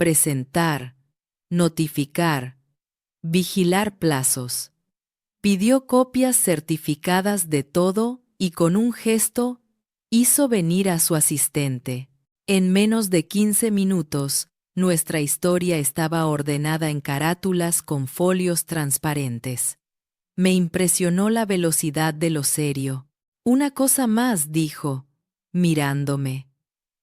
Presentar, notificar, vigilar plazos. Pidió copias certificadas de todo y con un gesto hizo venir a su asistente. En menos de 15 minutos, nuestra historia estaba ordenada en carátulas con folios transparentes. Me impresionó la velocidad de lo serio. Una cosa más, dijo, mirándome.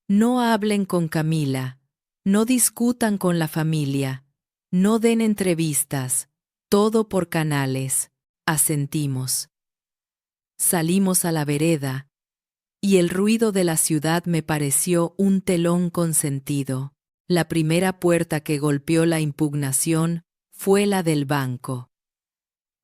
No hablen con Camila. No discutan con la familia. No den entrevistas. Todo por canales. Asentimos. Salimos a la vereda, y el ruido de la ciudad me pareció un telón con sentido. La primera puerta que golpeó la impugnación fue la del banco.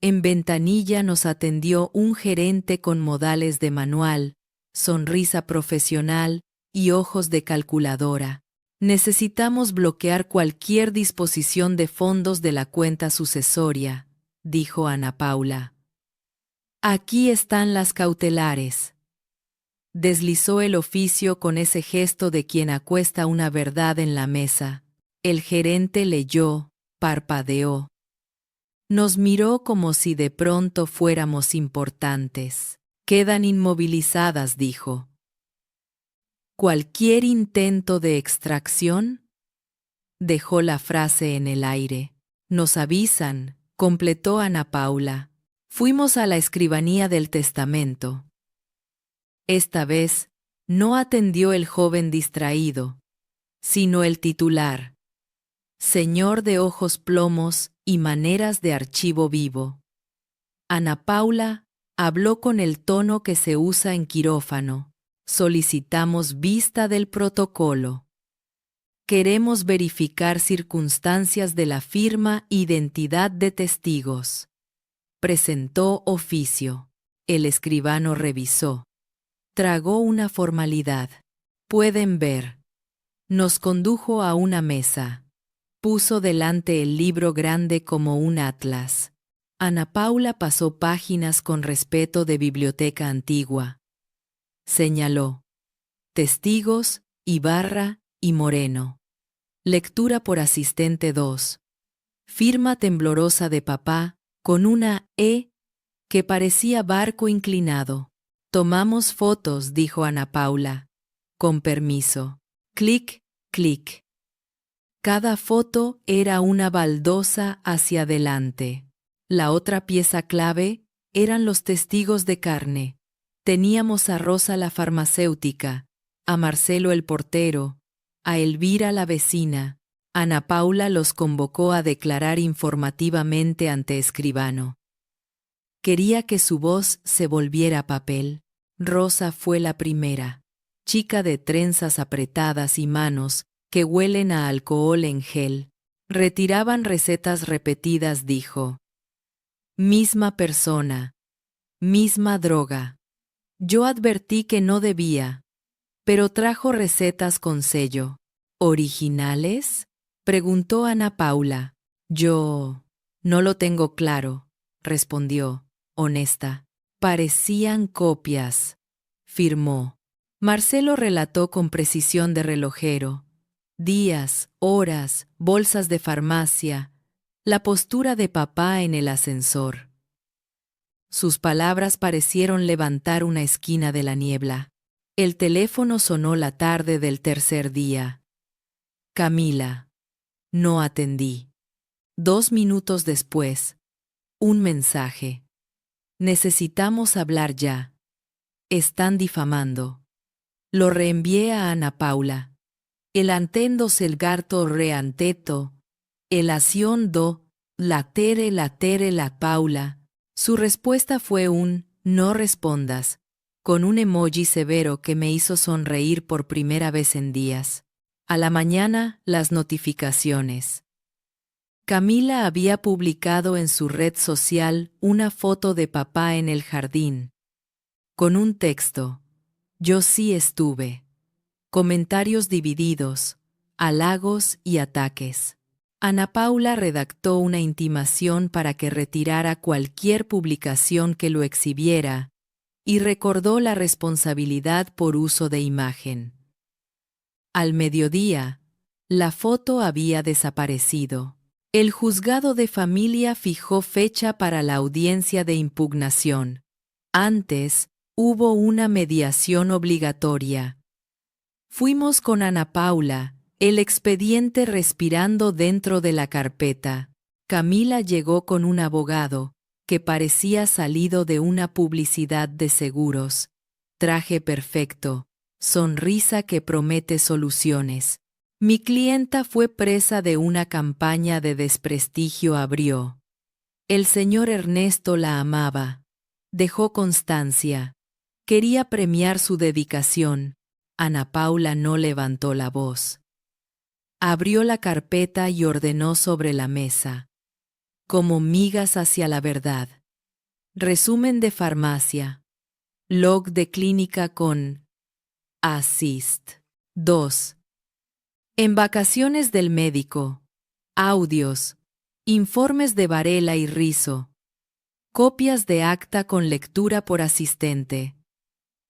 En ventanilla nos atendió un gerente con modales de manual, sonrisa profesional y ojos de calculadora. Necesitamos bloquear cualquier disposición de fondos de la cuenta sucesoria, dijo Ana Paula. Aquí están las cautelares. Deslizó el oficio con ese gesto de quien acuesta una verdad en la mesa. El gerente leyó, parpadeó. Nos miró como si de pronto fuéramos importantes. Quedan inmovilizadas, dijo. ¿Cualquier intento de extracción? Dejó la frase en el aire. Nos avisan, completó Ana Paula. Fuimos a la escribanía del testamento. Esta vez, no atendió el joven distraído, sino el titular. Señor de ojos plomos y maneras de archivo vivo. Ana Paula habló con el tono que se usa en quirófano. Solicitamos vista del protocolo. Queremos verificar circunstancias de la firma e identidad de testigos. Presentó oficio. El escribano revisó. Tragó una formalidad. Pueden ver. Nos condujo a una mesa. Puso delante el libro grande como un atlas. Ana Paula pasó páginas con respeto de biblioteca antigua. Señaló. Testigos, Ibarra y Moreno. Lectura por asistente 2. Firma temblorosa de papá, con una E que parecía barco inclinado. Tomamos fotos, dijo Ana Paula. Con permiso. Clic, clic. Cada foto era una baldosa hacia adelante. La otra pieza clave eran los testigos de carne. Teníamos a Rosa la farmacéutica, a Marcelo el portero, a Elvira la vecina. Ana Paula los convocó a declarar informativamente ante escribano. Quería que su voz se volviera papel. Rosa fue la primera, chica de trenzas apretadas y manos que huelen a alcohol en gel. Retiraban recetas repetidas, dijo. Misma persona, misma droga. Yo advertí que no debía, pero trajo recetas con sello. ¿Originales? Preguntó Ana Paula. Yo no lo tengo claro, respondió. honesta. Parecían copias, firmó. Marcelo relató con precisión de relojero. Días, horas, bolsas de farmacia, la postura de papá en el ascensor. Sus palabras parecieron levantar una esquina de la niebla. El teléfono sonó la tarde del tercer día. Camila. No atendí. 2 minutos después. Un mensaje. Necesitamos hablar ya. Están difamando. Lo reenvié a Ana Paula. El antendo selgarto reanteto. El ación latere la Paula. Su respuesta fue un no respondas, con un emoji severo que me hizo sonreír por primera vez en días. A la mañana, las notificaciones. Camila había publicado en su red social una foto de papá en el jardín, con un texto. Yo sí estuve. Comentarios divididos, halagos y ataques. Ana Paula redactó una intimación para que retirara cualquier publicación que lo exhibiera y recordó la responsabilidad por uso de imagen. Al mediodía, la foto había desaparecido. El juzgado de familia fijó fecha para la audiencia de impugnación. Antes, hubo una mediación obligatoria. Fuimos con Ana Paula, el expediente respirando dentro de la carpeta. Camila llegó con un abogado, que parecía salido de una publicidad de seguros. Traje perfecto, sonrisa que promete soluciones. Mi clienta fue presa de una campaña de desprestigio, abrió. El señor Ernesto la amaba. Dejó constancia. Quería premiar su dedicación. Ana Paula no levantó la voz. Abrió la carpeta y ordenó sobre la mesa. Como migas hacia la verdad. Resumen de farmacia. Log de clínica con Assist. 2. En vacaciones del médico. Audios. Informes de Varela y Rizo. Copias de acta con lectura por asistente.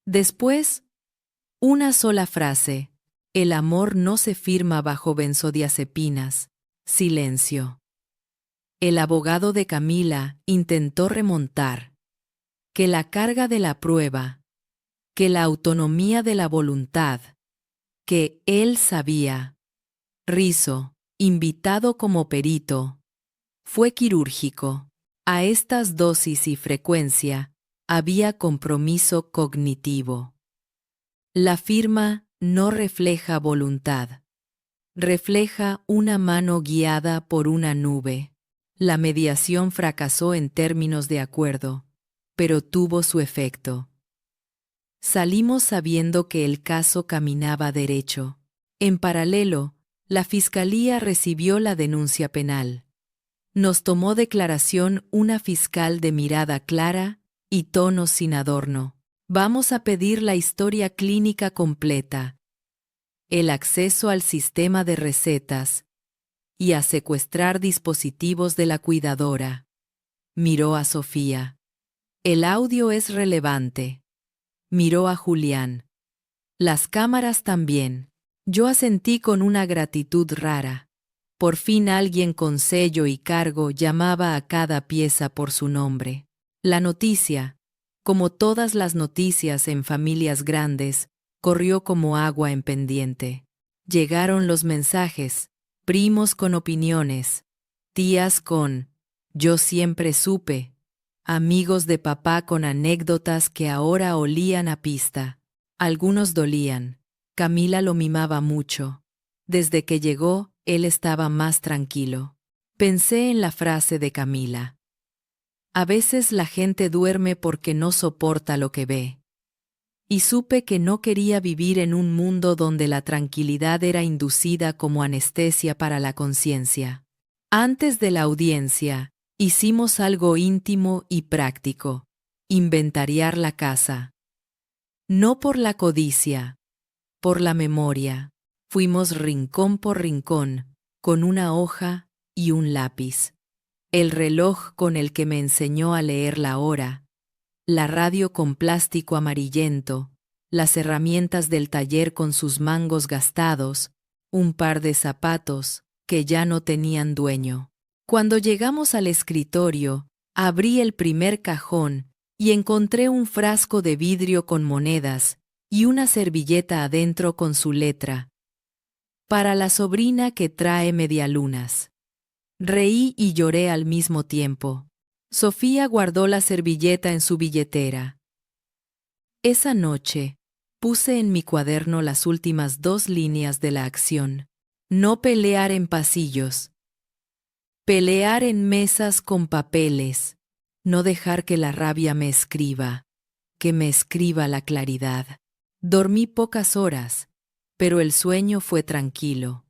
Después, una sola frase. El amor no se firma bajo benzodiazepinas. Silencio. El abogado de Camila intentó remontar. Que la carga de la prueba. Que la autonomía de la voluntad. Que él sabía. Rizo, invitado como perito. Fue quirúrgico. A estas dosis y frecuencia, había compromiso cognitivo. La firma no refleja voluntad. Refleja una mano guiada por una nube. La mediación fracasó en términos de acuerdo, pero tuvo su efecto. Salimos sabiendo que el caso caminaba derecho. En paralelo, la Fiscalía recibió la denuncia penal. Nos tomó declaración una fiscal de mirada clara y tono sin adorno. Vamos a pedir la historia clínica completa, el acceso al sistema de recetas y a secuestrar dispositivos de la cuidadora. Miró a Sofía. El audio es relevante. Miró a Julián. Las cámaras también. Yo asentí con una gratitud rara. Por fin alguien con sello y cargo llamaba a cada pieza por su nombre. La noticia, como todas las noticias en familias grandes, corrió como agua en pendiente. Llegaron los mensajes, primos con opiniones, tías con "yo siempre supe", amigos de papá con anécdotas que ahora olían a pista. Algunos dolían. Camila lo mimaba mucho. Desde que llegó, él estaba más tranquilo. Pensé en la frase de Camila. A veces la gente duerme porque no soporta lo que ve. Y supe que no quería vivir en un mundo donde la tranquilidad era inducida como anestesia para la conciencia. Antes de la audiencia, hicimos algo íntimo y práctico: inventariar la casa. No por la codicia, por la memoria. Fuimos rincón por rincón, con una hoja y un lápiz. el reloj con el que me enseñó a leer la hora, la radio con plástico amarillento, las herramientas del taller con sus mangos gastados, un par de zapatos que ya no tenían dueño. Cuando llegamos al escritorio, abrí el primer cajón y encontré un frasco de vidrio con monedas y una servilleta adentro con su letra. Para la sobrina que trae medialunas. Reí y lloré al mismo tiempo. Sofía guardó la servilleta en su billetera. Esa noche, puse en mi cuaderno las últimas 2 líneas de la acción. No pelear en pasillos. Pelear en mesas con papeles. No dejar que la rabia me escriba. Que me escriba la claridad. Dormí pocas horas, pero el sueño fue tranquilo.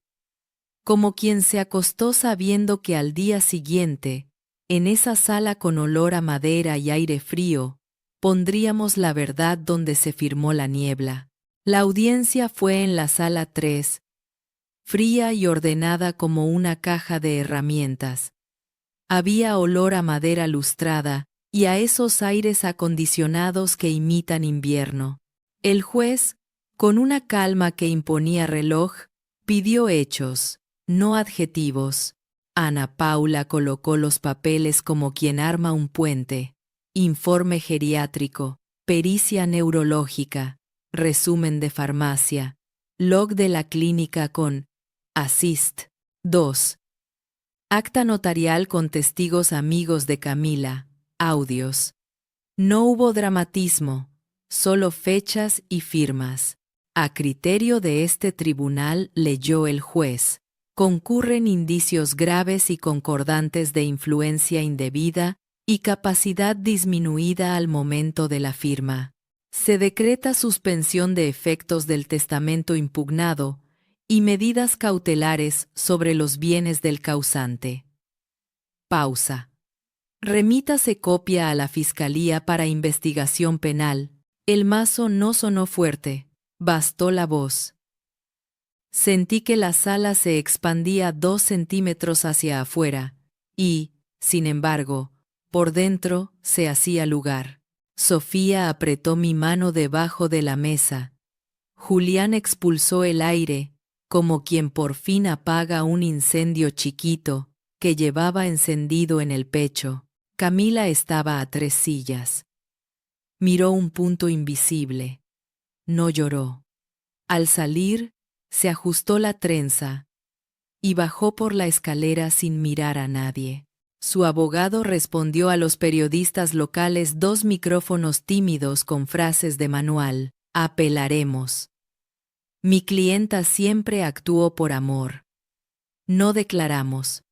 Como quien se acostó sabiendo que al día siguiente, en esa sala con olor a madera y aire frío, pondríamos la verdad donde se firmó la niebla. La audiencia fue en la sala 3, fría y ordenada como una caja de herramientas. Había olor a madera lustrada y a esos aires acondicionados que imitan invierno. El juez, con una calma que imponía reloj, pidió hechos, no adjetivos. Ana Paula colocó los papeles como quien arma un puente. Informe geriátrico, pericia neurológica, resumen de farmacia, log de la clínica con Assist. 2. Acta notarial con testigos amigos de Camila, audios. No hubo dramatismo, solo fechas y firmas. A criterio de este tribunal, leyó el juez, concurren indicios graves y concordantes de influencia indebida y capacidad disminuida al momento de la firma. Se decreta suspensión de efectos del testamento impugnado y medidas cautelares sobre los bienes del causante. Pausa. Remítase copia a la Fiscalía para investigación penal. El mazo no sonó fuerte, bastó la voz. Sentí que la sala se expandía 2 centímetros hacia afuera, y, sin embargo, por dentro se hacía lugar. Sofía apretó mi mano debajo de la mesa. Julián expulsó el aire, como quien por fin apaga un incendio chiquito que llevaba encendido en el pecho. Camila estaba a 3 sillas. Miró un punto invisible. No lloró. Al salir, se ajustó la trenza y bajó por la escalera sin mirar a nadie. Su abogado respondió a los periodistas locales 2 micrófonos tímidos con frases de manual. Apelaremos. Mi clienta siempre actuó por amor. No declaramos.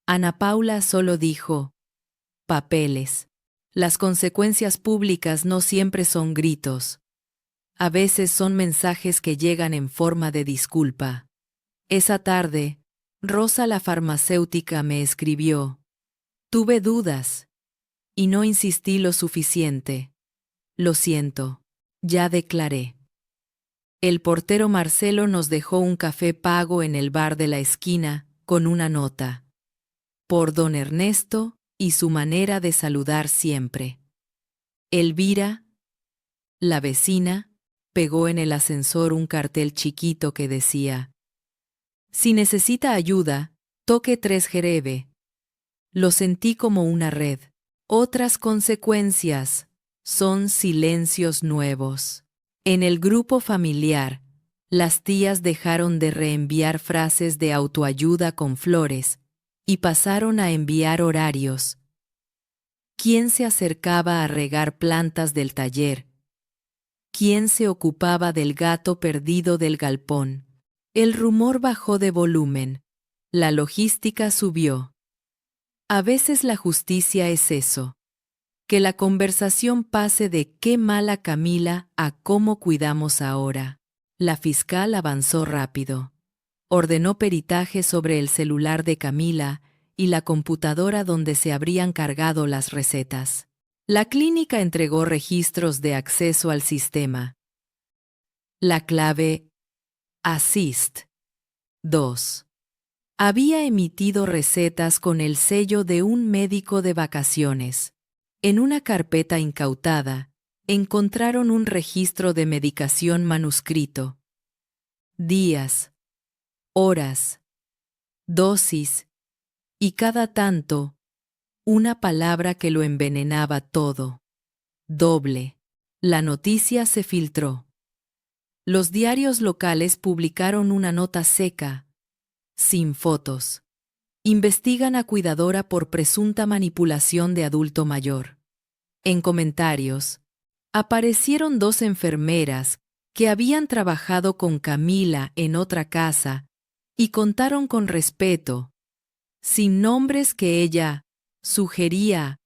Ana Paula solo dijo, papeles. Las consecuencias públicas no siempre son gritos. A veces son mensajes que llegan en forma de disculpa. Esa tarde, Rosa la farmacéutica me escribió. Tuve dudas y no insistí lo suficiente. Lo siento, ya declaré. El portero Marcelo nos dejó un café pago en el bar de la esquina con una nota. Por don Ernesto y su manera de saludar siempre. Elvira, la vecina, pegó en el ascensor un cartel chiquito que decía: si necesita ayuda, toque 3 Jerebe. Lo sentí como una red. Otras consecuencias son silencios nuevos. En el grupo familiar, las tías dejaron de reenviar frases de autoayuda con flores y pasaron a enviar horarios. ¿Quién se acercaba a regar plantas del taller? ¿Quién se ocupaba del gato perdido del galpón? El rumor bajó de volumen. La logística subió. A veces la justicia es eso. Que la conversación pase de qué mala Camila a cómo cuidamos ahora. La fiscal avanzó rápido. Ordenó peritaje sobre el celular de Camila y la computadora donde se habrían cargado las recetas. La clínica entregó registros de acceso al sistema. La clave Assist. 2. Había emitido recetas con el sello de un médico de vacaciones. En una carpeta incautada, encontraron un registro de medicación manuscrito. Días, horas, dosis, y cada tanto, una palabra que lo envenenaba todo. Doble. La noticia se filtró. Los diarios locales publicaron una nota seca, sin fotos. Investigan a cuidadora por presunta manipulación de adulto mayor. En comentarios, aparecieron dos enfermeras que habían trabajado con Camila en otra casa y contaron con respeto, sin nombres, que ella sugería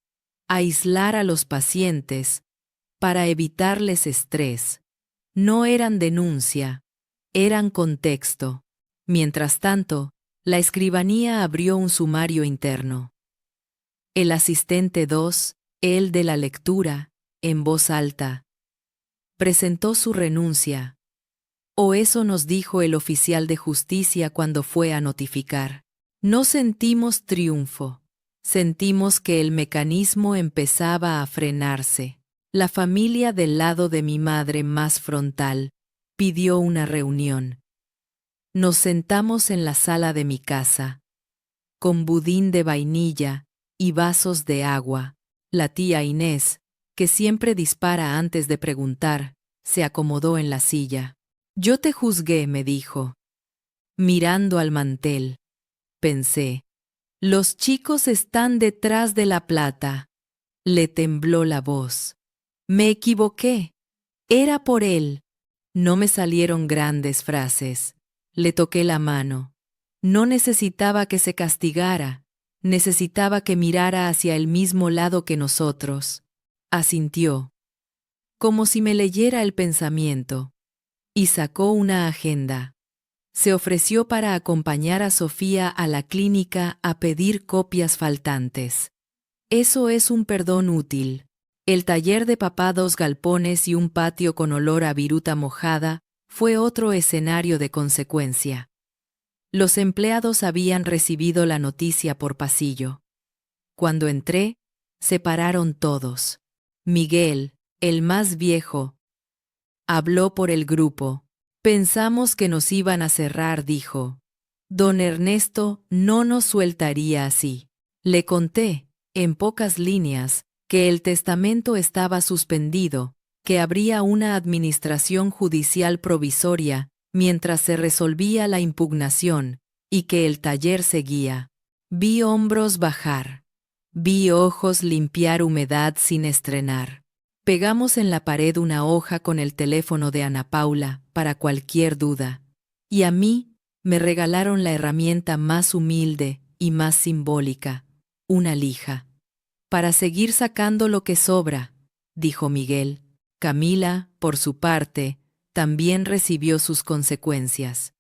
aislar a los pacientes para evitarles estrés. No eran denuncia, eran contexto. Mientras tanto, la escribanía abrió un sumario interno. El asistente 2, el de la lectura, en voz alta, presentó su renuncia. O eso nos dijo el oficial de justicia cuando fue a notificar. No sentimos triunfo. Sentimos que el mecanismo empezaba a frenarse. La familia del lado de mi madre, más frontal, pidió una reunión. Nos sentamos en la sala de mi casa, con budín de vainilla y vasos de agua. La tía Inés, que siempre dispara antes de preguntar, se acomodó en la silla. Yo te juzgué, me dijo. Mirando al mantel, pensé, los chicos están detrás de la plata. Le tembló la voz. Me equivoqué. Era por él. No me salieron grandes frases. Le toqué la mano. No necesitaba que se castigara. Necesitaba que mirara hacia el mismo lado que nosotros. Asintió, como si me leyera el pensamiento, y sacó una agenda. Se ofreció para acompañar a Sofía a la clínica a pedir copias faltantes. Eso es un perdón útil. El taller de papá, 2 galpones y un patio con olor a viruta mojada, fue otro escenario de consecuencia. Los empleados habían recibido la noticia por pasillo. Cuando entré, se pararon todos. Miguel, el más viejo, habló por el grupo. Pensamos que nos iban a cerrar, dijo. Don Ernesto no nos sueltaría así. Le conté, en pocas líneas, que el testamento estaba suspendido, que habría una administración judicial provisoria mientras se resolvía la impugnación, y que el taller seguía. Vi hombros bajar. Vi ojos limpiar humedad sin estrenar. Pegamos en la pared una hoja con el teléfono de Ana Paula para cualquier duda. Y a mí me regalaron la herramienta más humilde y más simbólica, una lija. Para seguir sacando lo que sobra, dijo Miguel. Camila, por su parte, también recibió sus consecuencias.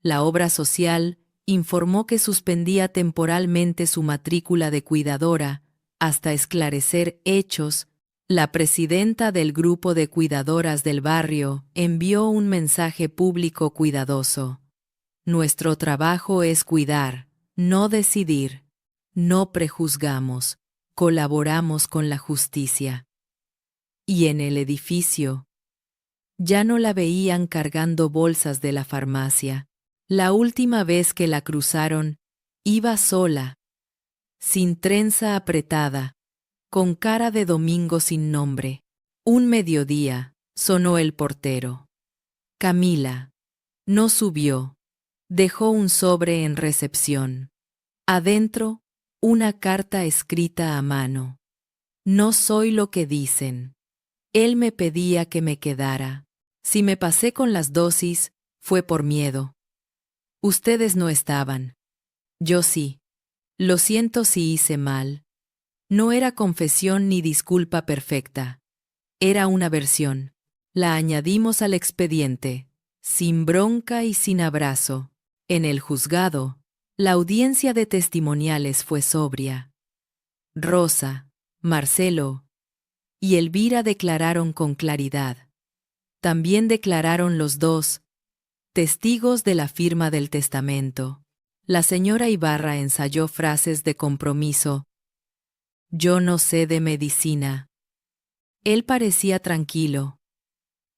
La obra social informó que suspendía temporalmente su matrícula de cuidadora hasta esclarecer hechos. La presidenta del grupo de cuidadoras del barrio envió un mensaje público cuidadoso. Nuestro trabajo es cuidar, no decidir. No prejuzgamos, colaboramos con la justicia. Y en el edificio, ya no la veían cargando bolsas de la farmacia. La última vez que la cruzaron, iba sola, sin trenza apretada, con cara de domingo sin nombre. Un mediodía, sonó el portero. Camila. No subió. Dejó un sobre en recepción. Adentro, una carta escrita a mano. No soy lo que dicen. Él me pedía que me quedara. Si me pasé con las dosis, fue por miedo. Ustedes no estaban. Yo sí. Lo siento si hice mal. No era confesión ni disculpa perfecta. Era una versión. La añadimos al expediente, sin bronca y sin abrazo. En el juzgado, la audiencia de testimoniales fue sobria. Rosa, Marcelo y Elvira declararon con claridad. También declararon los dos, testigos de la firma del testamento. La señora Ibarra ensayó frases de compromiso. Yo no sé de medicina. Él parecía tranquilo.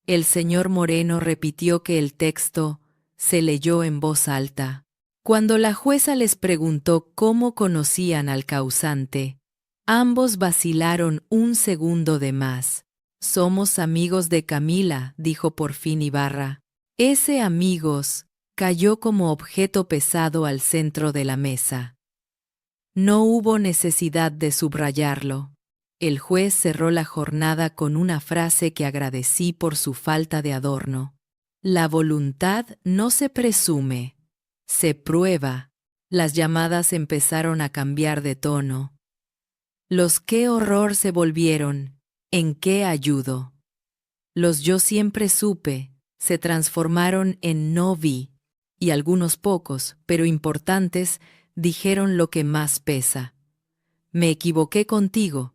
El señor Moreno repitió que el texto se leyó en voz alta. Cuando la jueza les preguntó cómo conocían al causante, ambos vacilaron un segundo de más. Somos amigos de Camila, dijo por fin Ibarra. Ese amigos cayó como objeto pesado al centro de la mesa. No hubo necesidad de subrayarlo. El juez cerró la jornada con una frase que agradecí por su falta de adorno. La voluntad no se presume, se prueba. Las llamadas empezaron a cambiar de tono. Los qué horror se volvieron, ¿en qué ayudo? Los yo siempre supe, se transformaron en no vi, y algunos pocos, pero importantes, dijeron lo que más pesa. Me equivoqué contigo,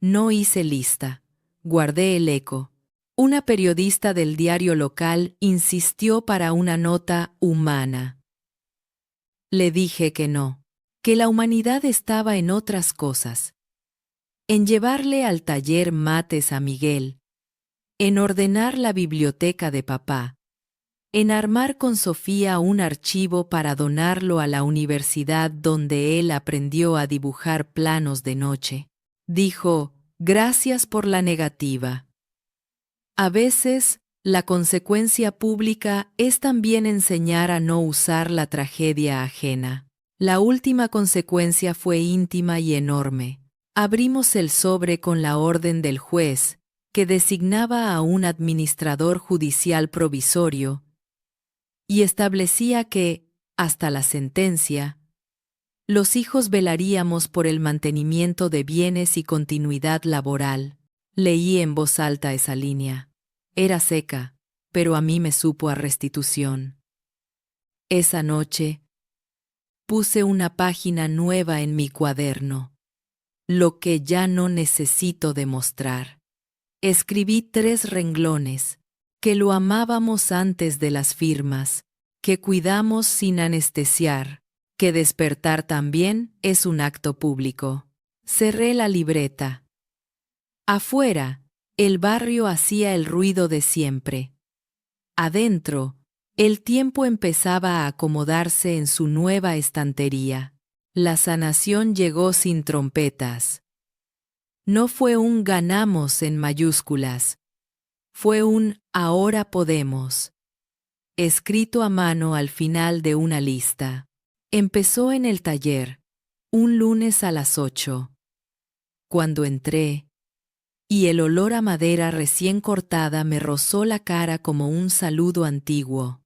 no hice lista, guardé el eco. Una periodista del diario local insistió para una nota humana. Le dije que no, que la humanidad estaba en otras cosas. En llevarle al taller mates a Miguel, en ordenar la biblioteca de papá, en armar con Sofía un archivo para donarlo a la universidad donde él aprendió a dibujar planos de noche. Dijo, gracias por la negativa. A veces, la consecuencia pública es también enseñar a no usar la tragedia ajena. La última consecuencia fue íntima y enorme. Abrimos el sobre con la orden del juez, que designaba a un administrador judicial provisorio, y establecía que, hasta la sentencia, los hijos velaríamos por el mantenimiento de bienes y continuidad laboral. Leí en voz alta esa línea. Era seca, pero a mí me supo a restitución. Esa noche, puse una página nueva en mi cuaderno. Lo que ya no necesito demostrar. Escribí 3 renglones, que lo amábamos antes de las firmas, que cuidamos sin anestesiar, que despertar también es un acto público. Cerré la libreta. Afuera, el barrio hacía el ruido de siempre. Adentro, el tiempo empezaba a acomodarse en su nueva estantería. La sanación llegó sin trompetas. No fue un ganamos en mayúsculas. Fue un ahora podemos, escrito a mano al final de una lista. Empezó en el taller, un lunes a las 8. Cuando entré, y el olor a madera recién cortada me rozó la cara como un saludo antiguo.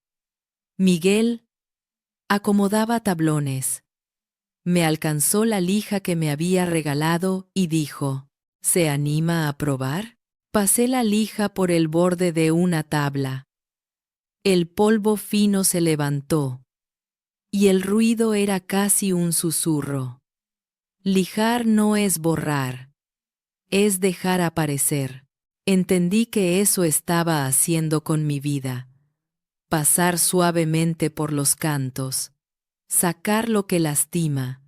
Miguel acomodaba tablones. Me alcanzó la lija que me había regalado y dijo, ¿se anima a probar? Pasé la lija por el borde de una tabla. El polvo fino se levantó, y el ruido era casi un susurro. Lijar no es borrar, es dejar aparecer. Entendí que eso estaba haciendo con mi vida. Pasar suavemente por los cantos, sacar lo que lastima,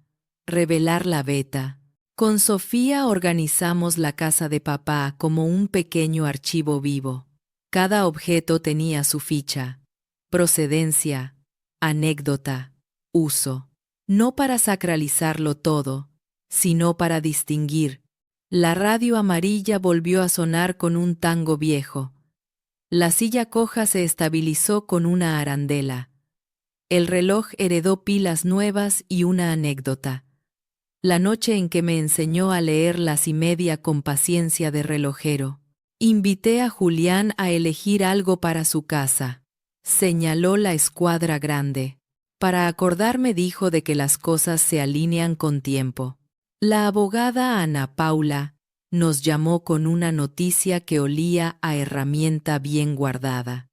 revelar la veta. Con Sofía organizamos la casa de papá como un pequeño archivo vivo. Cada objeto tenía su ficha, procedencia, anécdota, uso. No para sacralizarlo todo, sino para distinguir. La radio amarilla volvió a sonar con un tango viejo. La silla coja se estabilizó con una arandela. El reloj heredó pilas nuevas y una anécdota. La noche en que me enseñó a leer las y media con paciencia de relojero. Invité a Julián a elegir algo para su casa. Señaló la escuadra grande. Para acordarme dijo de que las cosas se alinean con tiempo. La abogada Ana Paula nos llamó con una noticia que olía a herramienta bien guardada.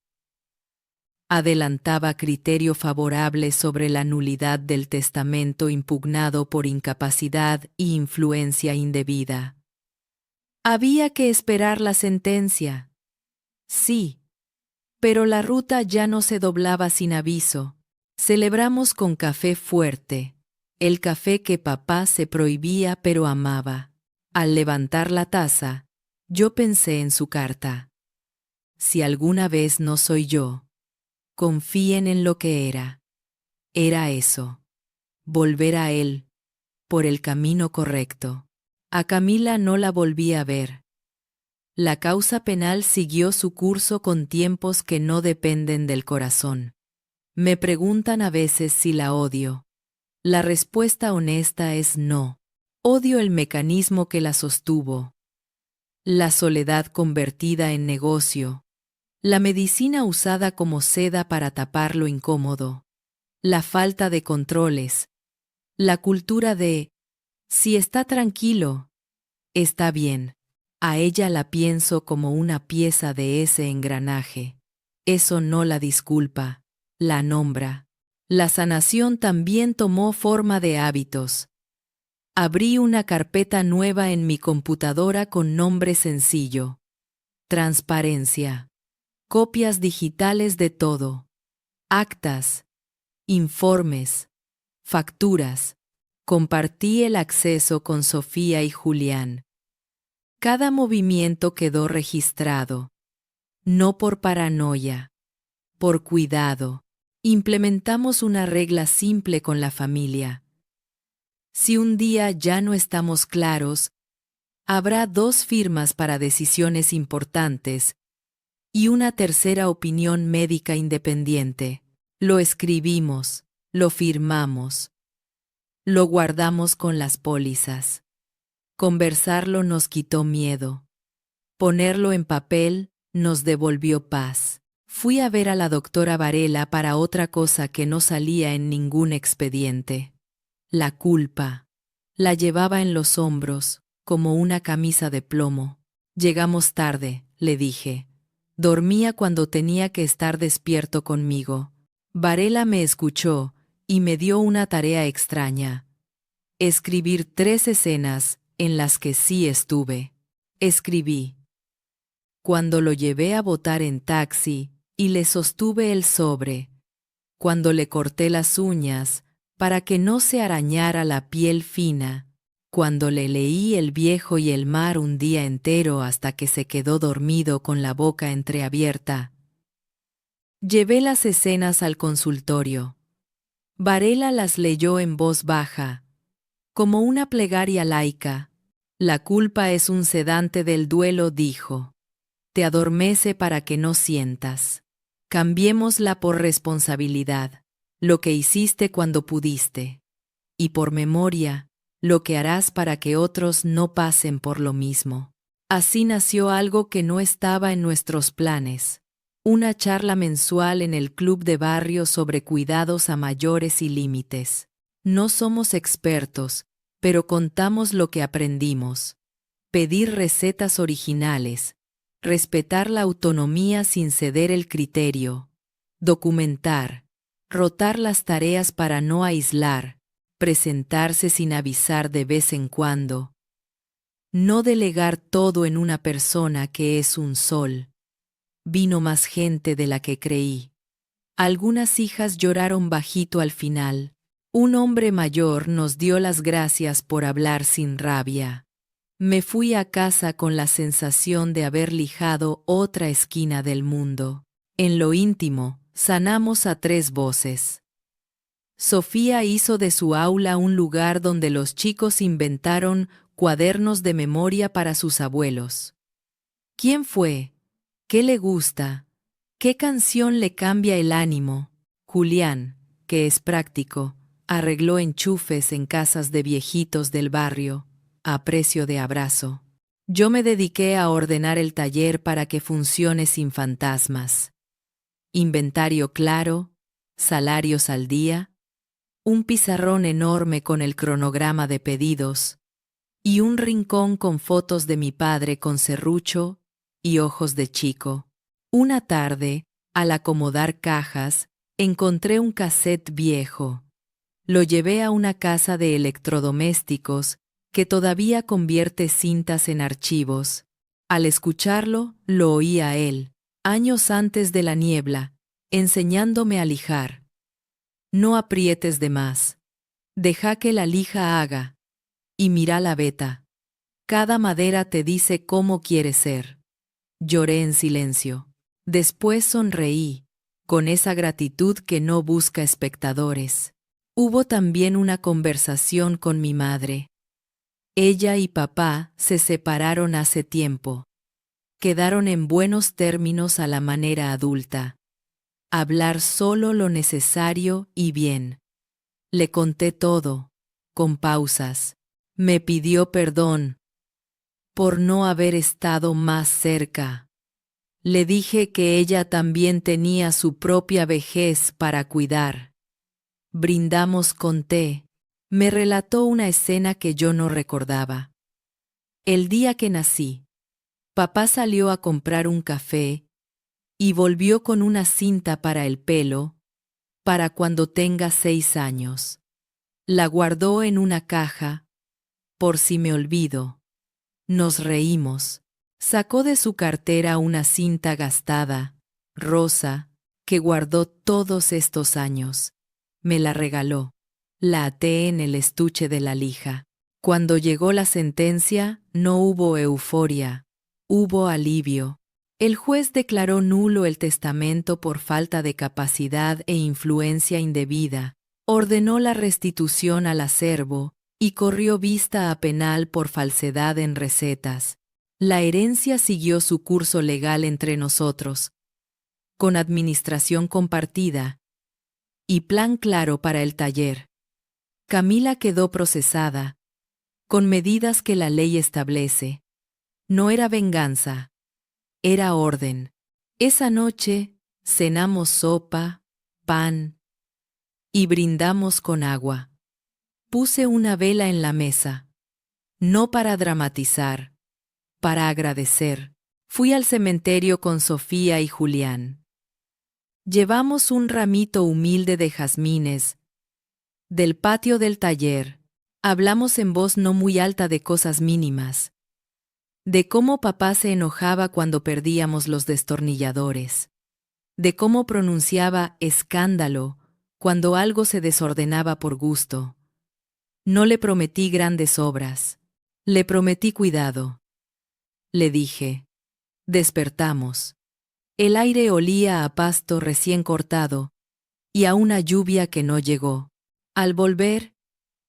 Adelantaba criterio favorable sobre la nulidad del testamento impugnado por incapacidad y influencia indebida. Había que esperar la sentencia. Sí, pero la ruta ya no se doblaba sin aviso. Celebramos con café fuerte, el café que papá se prohibía pero amaba. Al levantar la taza, yo pensé en su carta. Si alguna vez no soy yo, confíen en lo que era. Era eso. Volver a él, por el camino correcto. A Camila no la volví a ver. La causa penal siguió su curso con tiempos que no dependen del corazón. Me preguntan a veces si la odio. La respuesta honesta es no. Odio el mecanismo que la sostuvo. La soledad convertida en negocio. La medicina usada como seda para tapar lo incómodo. La falta de controles. La cultura de, si está tranquilo, está bien. A ella la pienso como una pieza de ese engranaje. Eso no la disculpa, la nombra. La sanación también tomó forma de hábitos. Abrí una carpeta nueva en mi computadora con nombre sencillo. Transparencia. Copias digitales de todo. Actas. Informes. Facturas. Compartí el acceso con Sofía y Julián. Cada movimiento quedó registrado. No por paranoia, por cuidado. Implementamos una regla simple con la familia. Si un día ya no estamos claros, habrá 2 firmas para decisiones importantes y una tercera opinión médica independiente. Lo escribimos, lo firmamos, lo guardamos con las pólizas. Conversarlo nos quitó miedo. Ponerlo en papel nos devolvió paz. Fui a ver a la doctora Varela para otra cosa que no salía en ningún expediente. La culpa. La llevaba en los hombros, como una camisa de plomo. Llegamos tarde, le dije. Dormía cuando tenía que estar despierto conmigo. Varela me escuchó y me dio una tarea extraña. Escribir 3 escenas en las que sí estuve. Escribí. Cuando lo llevé a votar en taxi y le sostuve el sobre. Cuando le corté las uñas para que no se arañara la piel fina. Cuando le leí El viejo y el mar un día entero hasta que se quedó dormido con la boca entreabierta. Llevé las escenas al consultorio. Varela las leyó en voz baja, como una plegaria laica. La culpa es un sedante del duelo, dijo. Te adormece para que no sientas. Cambiémosla por responsabilidad, lo que hiciste cuando pudiste. Y por memoria, lo que harás para que otros no pasen por lo mismo. Así nació algo que no estaba en nuestros planes. Una charla mensual en el club de barrio sobre cuidados a mayores y límites. No somos expertos, pero contamos lo que aprendimos. Pedir recetas originales. Respetar la autonomía sin ceder el criterio. Documentar. Rotar las tareas para no aislar. Presentarse sin avisar de vez en cuando. No delegar todo en una persona que es un sol. Vino más gente de la que creí. Algunas hijas lloraron bajito al final. Un hombre mayor nos dio las gracias por hablar sin rabia. Me fui a casa con la sensación de haber lijado otra esquina del mundo. En lo íntimo, sanamos a 3 voces. Sofía hizo de su aula un lugar donde los chicos inventaron cuadernos de memoria para sus abuelos. ¿Quién fue? ¿Qué le gusta? ¿Qué canción le cambia el ánimo? Julián, que es práctico, arregló enchufes en casas de viejitos del barrio, a precio de abrazo. Yo me dediqué a ordenar el taller para que funcione sin fantasmas. Inventario claro, salarios al día, un pizarrón enorme con el cronograma de pedidos y un rincón con fotos de mi padre con serrucho y ojos de chico. Una tarde, al acomodar cajas, encontré un cassette viejo. Lo llevé a una casa de electrodomésticos que todavía convierte cintas en archivos. Al escucharlo, lo oí a él, años antes de la niebla, enseñándome a lijar. No aprietes de más. Deja que la lija haga. Y mira la veta. Cada madera te dice cómo quiere ser. Lloré en silencio. Después sonreí, con esa gratitud que no busca espectadores. Hubo también una conversación con mi madre. Ella y papá se separaron hace tiempo. Quedaron en buenos términos a la manera adulta. Hablar solo lo necesario y bien. Le conté todo, con pausas. Me pidió perdón por no haber estado más cerca. Le dije que ella también tenía su propia vejez para cuidar. Brindamos con té. Me relató una escena que yo no recordaba. El día que nací, papá salió a comprar un café y volvió con una cinta para el pelo, para cuando tenga 6 años. La guardó en una caja, por si me olvido. Nos reímos. Sacó de su cartera una cinta gastada, rosa, que guardó todos estos años. Me la regaló. La até en el estuche de la lija. Cuando llegó la sentencia, no hubo euforia, hubo alivio. El juez declaró nulo el testamento por falta de capacidad e influencia indebida, ordenó la restitución al acervo y corrió vista a penal por falsedad en recetas. La herencia siguió su curso legal entre nosotros, con administración compartida y plan claro para el taller. Camila quedó procesada, con medidas que la ley establece. No era venganza, era orden. Esa noche cenamos sopa, pan y brindamos con agua. Puse una vela en la mesa, no para dramatizar, para agradecer. Fui al cementerio con Sofía y Julián. Llevamos un ramito humilde de jazmines. Del patio del taller, hablamos en voz no muy alta de cosas mínimas. De cómo papá se enojaba cuando perdíamos los destornilladores. De cómo pronunciaba escándalo cuando algo se desordenaba por gusto. No le prometí grandes obras. Le prometí cuidado. Le dije. Despertamos. El aire olía a pasto recién cortado y a una lluvia que no llegó. Al volver,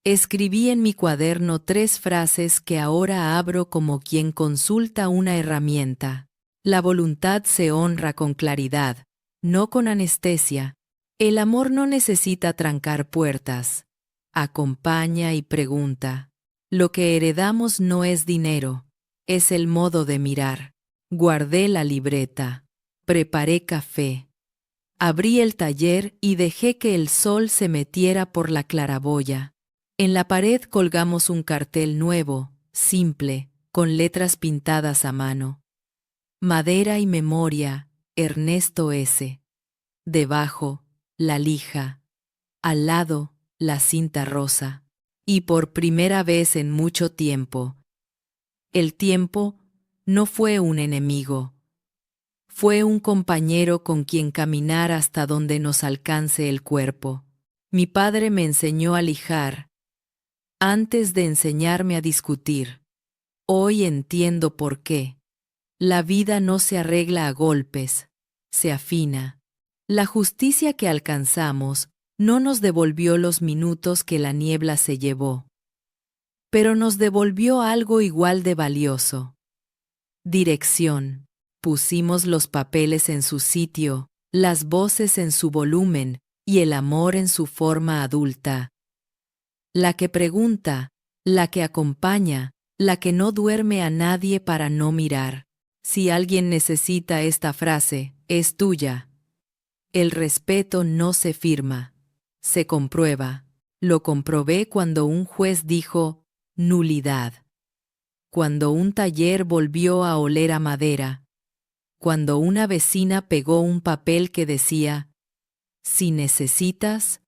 escribí en mi cuaderno 3 frases que ahora abro como quien consulta una herramienta. La voluntad se honra con claridad, no con anestesia. El amor no necesita trancar puertas. Acompaña y pregunta. Lo que heredamos no es dinero, es el modo de mirar. Guardé la libreta. Preparé café. Abrí el taller y dejé que el sol se metiera por la claraboya. En la pared colgamos un cartel nuevo, simple, con letras pintadas a mano. Madera y memoria, Ernesto S. Debajo, la lija. Al lado, la cinta rosa. Y por primera vez en mucho tiempo, el tiempo no fue un enemigo. Fue un compañero con quien caminar hasta donde nos alcance el cuerpo. Mi padre me enseñó a lijar, antes de enseñarme a discutir. Hoy entiendo por qué. La vida no se arregla a golpes, se afina. La justicia que alcanzamos no nos devolvió los minutos que la niebla se llevó, pero nos devolvió algo igual de valioso. Dirección. Pusimos los papeles en su sitio, las voces en su volumen y el amor en su forma adulta. La que pregunta, la que acompaña, la que no duerme a nadie para no mirar. Si alguien necesita esta frase, es tuya. El respeto no se firma, se comprueba. Lo comprobé cuando un juez dijo, nulidad. Cuando un taller volvió a oler a madera. Cuando una vecina pegó un papel que decía, si necesitas,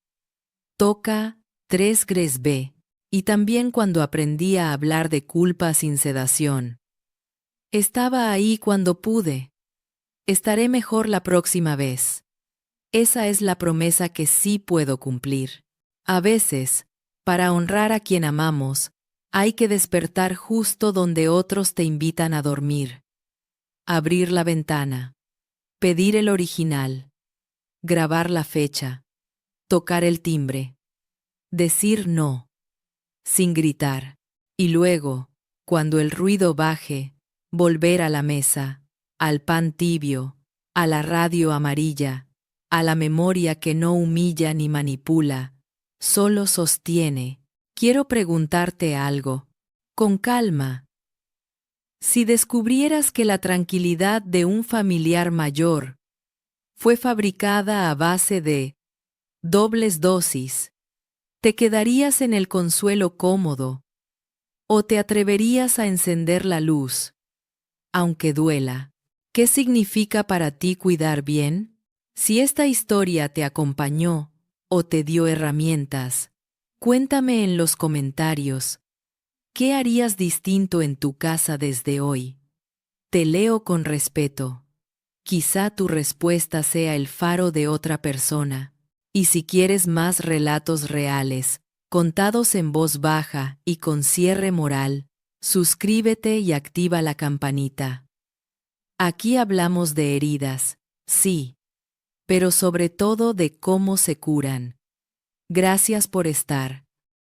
toca 3 Gres B, y también cuando aprendí a hablar de culpa sin sedación. Estaba ahí cuando pude. Estaré mejor la próxima vez. Esa es la promesa que sí puedo cumplir. A veces, para honrar a quien amamos, hay que despertar justo donde otros te invitan a dormir. Abrir la ventana. Pedir el original. Grabar la fecha. Tocar el timbre. Decir no. Sin gritar. Y luego, cuando el ruido baje, volver a la mesa, al pan tibio, a la radio amarilla, a la memoria que no humilla ni manipula, solo sostiene. Quiero preguntarte algo. Con calma. Si descubrieras que la tranquilidad de un familiar mayor fue fabricada a base de dobles dosis, ¿te quedarías en el consuelo cómodo o te atreverías a encender la luz, aunque duela? ¿Qué significa para ti cuidar bien? Si esta historia te acompañó o te dio herramientas, cuéntame en los comentarios. ¿Qué harías distinto en tu casa desde hoy? Te leo con respeto. Quizá tu respuesta sea el faro de otra persona. Y si quieres más relatos reales, contados en voz baja y con cierre moral, suscríbete y activa la campanita. Aquí hablamos de heridas, sí, pero sobre todo de cómo se curan. Gracias por estar.